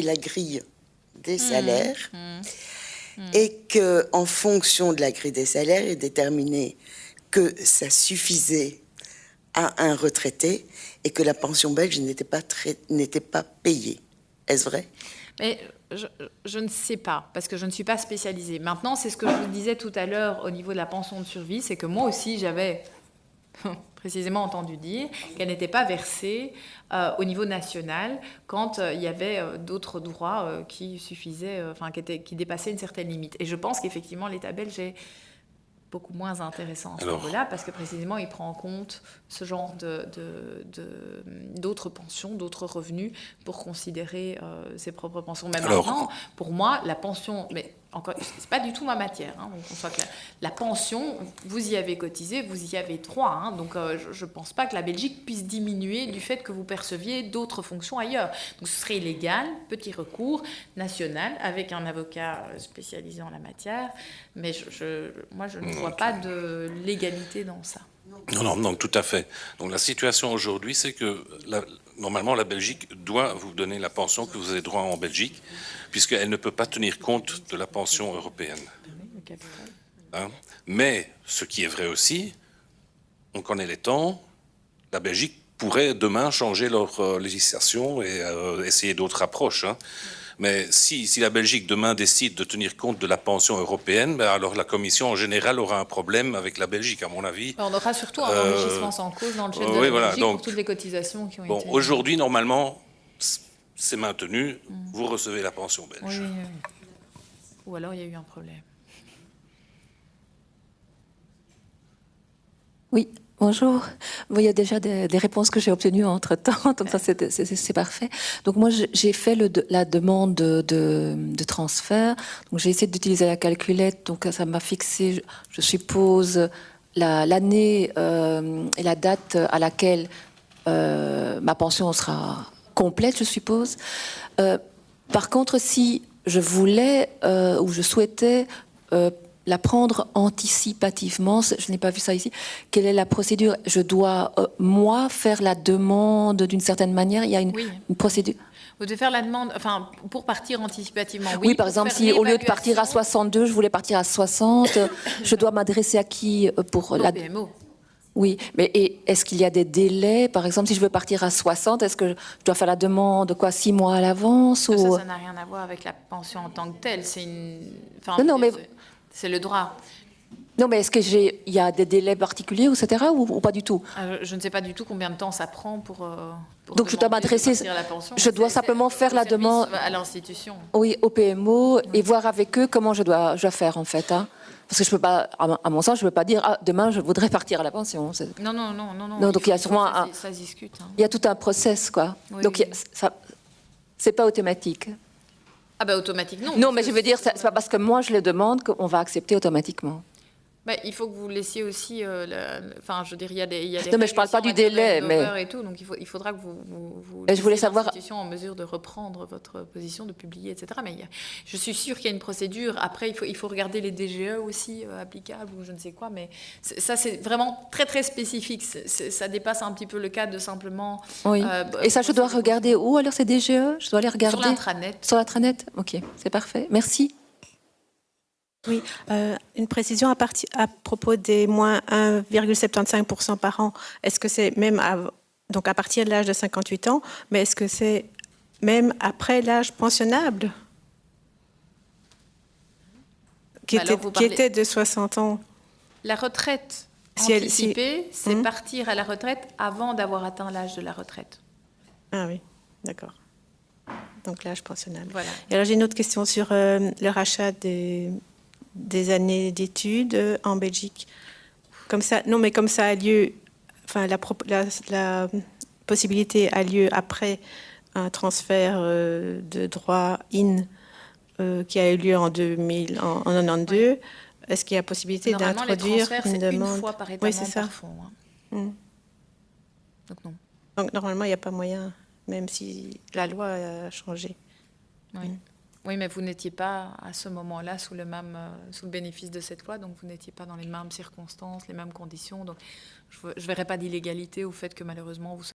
la grille des salaires et qu'en fonction de la grille des salaires, il déterminait que ça suffisait à un retraité et que la pension belge n'était pas payée. Est-ce vrai? Mais je ne sais pas, parce que je ne suis pas spécialisée. Maintenant, c'est ce que je vous disais tout à l'heure au niveau de la pension de survie, c'est que moi aussi, j'avais précisément entendu dire qu'elle n'était pas versée au niveau national quand il y avait d'autres droits qui suffisaient, qui dépassaient une certaine limite. Et je pense qu'effectivement, l'État belge est beaucoup moins intéressant à ce niveau-là, parce que précisément, il prend en compte ce genre d'autres pensions, d'autres revenus pour considérer ses propres pensions. Même maintenant, pour moi, la pension... Mais encore, c'est pas du tout ma matière. Hein, donc on soit clair. La pension, vous y avez cotisé, vous y avez droit. Hein, donc je ne pense pas que la Belgique puisse diminuer du fait que vous perceviez d'autres fonctions ailleurs. Donc ce serait illégal, petit recours national avec un avocat spécialisé en la matière. Mais moi, je ne vois pas de légalité dans ça. Non, donc tout à fait. Donc la situation aujourd'hui, c'est que normalement la Belgique doit vous donner la pension que vous avez droit en Belgique, puisqu'elle ne peut pas tenir compte de la pension européenne. Hein? Mais ce qui est vrai aussi, on connaît les temps, la Belgique pourrait demain changer leur législation et essayer d'autres approches. Hein. Mais si la Belgique demain décide de tenir compte de la pension européenne, alors la Commission en général aura un problème avec la Belgique, à mon avis. On aura surtout un enrichissement sans cause dans le chef de la Belgique pour toutes les cotisations qui ont été... Aujourd'hui, normalement, c'est maintenu, vous recevez la pension belge. Oui. Ou alors il y a eu un problème. Oui. Bonjour. Il y a déjà des réponses que j'ai obtenues entre-temps, donc ça c'est parfait. Donc moi j'ai fait la demande de transfert, donc j'ai essayé d'utiliser la calculette, donc ça m'a fixé, je suppose, l'année et la date à laquelle ma pension sera complète, je suppose. Par contre, si je voulais ou je souhaitais la prendre anticipativement, je n'ai pas vu ça ici. Quelle est la procédure? Je dois, moi, faire la demande d'une certaine manière? Il y a une procédure? Vous devez faire la demande, enfin, pour partir anticipativement, oui. Par exemple, si au lieu de partir à 62, je voulais partir à 60, je dois m'adresser à qui pour la... PMO. Oui, mais est-ce qu'il y a des délais? Par exemple, si je veux partir à 60, est-ce que je dois faire la demande 6 mois à l'avance ou... Ça n'a rien à voir avec la pension en tant que telle. C'est Non, mais... c'est le droit. Non, mais est-ce qu'il y a des délais particuliers, etc., ou pas du tout? Je ne sais pas du tout combien de temps ça prend pour donc je dois m'adresser, je dois simplement faire la demande à l'institution. Oui, au PMO et voir avec eux comment je dois faire en fait. Hein. Parce que je peux pas, à mon sens, je ne peux pas dire demain je voudrais partir à la pension. Non. Donc il y a sûrement ça se discute. Hein. Il y a tout un process quoi. Oui, donc c'est pas automatique. Ah ben automatique non. Non, mais je veux dire c'est pas parce que moi je le demande qu'on va accepter automatiquement. Il faut que vous laissiez aussi, je veux dire, il y a des non, mais je ne parle pas du délai, mais et tout, donc il faudra que vous je voulais savoir l'institution en mesure de reprendre votre position, de publier, etc. Mais je suis sûre qu'il y a une procédure. Après, il faut regarder les DGE aussi applicables ou je ne sais quoi, mais ça c'est vraiment très très spécifique. Ça dépasse un petit peu le cadre de simplement. Oui. Et ça, je dois regarder où alors ces DGE? Je dois les regarder sur l'intranet. Sur l'intranet. Ok, c'est parfait. Merci. Oui, une précision à propos des moins 1,75% par an. Est-ce que c'est même donc à partir de l'âge de 58 ans, mais est-ce que c'est même après l'âge pensionnable qui était de 60 ans? La retraite anticipée, c'est partir à la retraite avant d'avoir atteint l'âge de la retraite. Ah oui, d'accord. Donc l'âge pensionnable. Voilà. Et alors j'ai une autre question sur le rachat des années d'études en Belgique. Comme ça a lieu, la possibilité a lieu après un transfert de droit IN qui a eu lieu en 1992. Oui. Est-ce qu'il y a possibilité d'introduire une demande? Une fois par État membre par fonds. Hein. Donc non. Donc normalement il n'y a pas moyen, même si la loi a changé. Oui. Oui, mais vous n'étiez pas à ce moment-là sous le bénéfice de cette loi, donc vous n'étiez pas dans les mêmes circonstances, les mêmes conditions. Donc je ne verrais pas d'illégalité au fait que malheureusement vous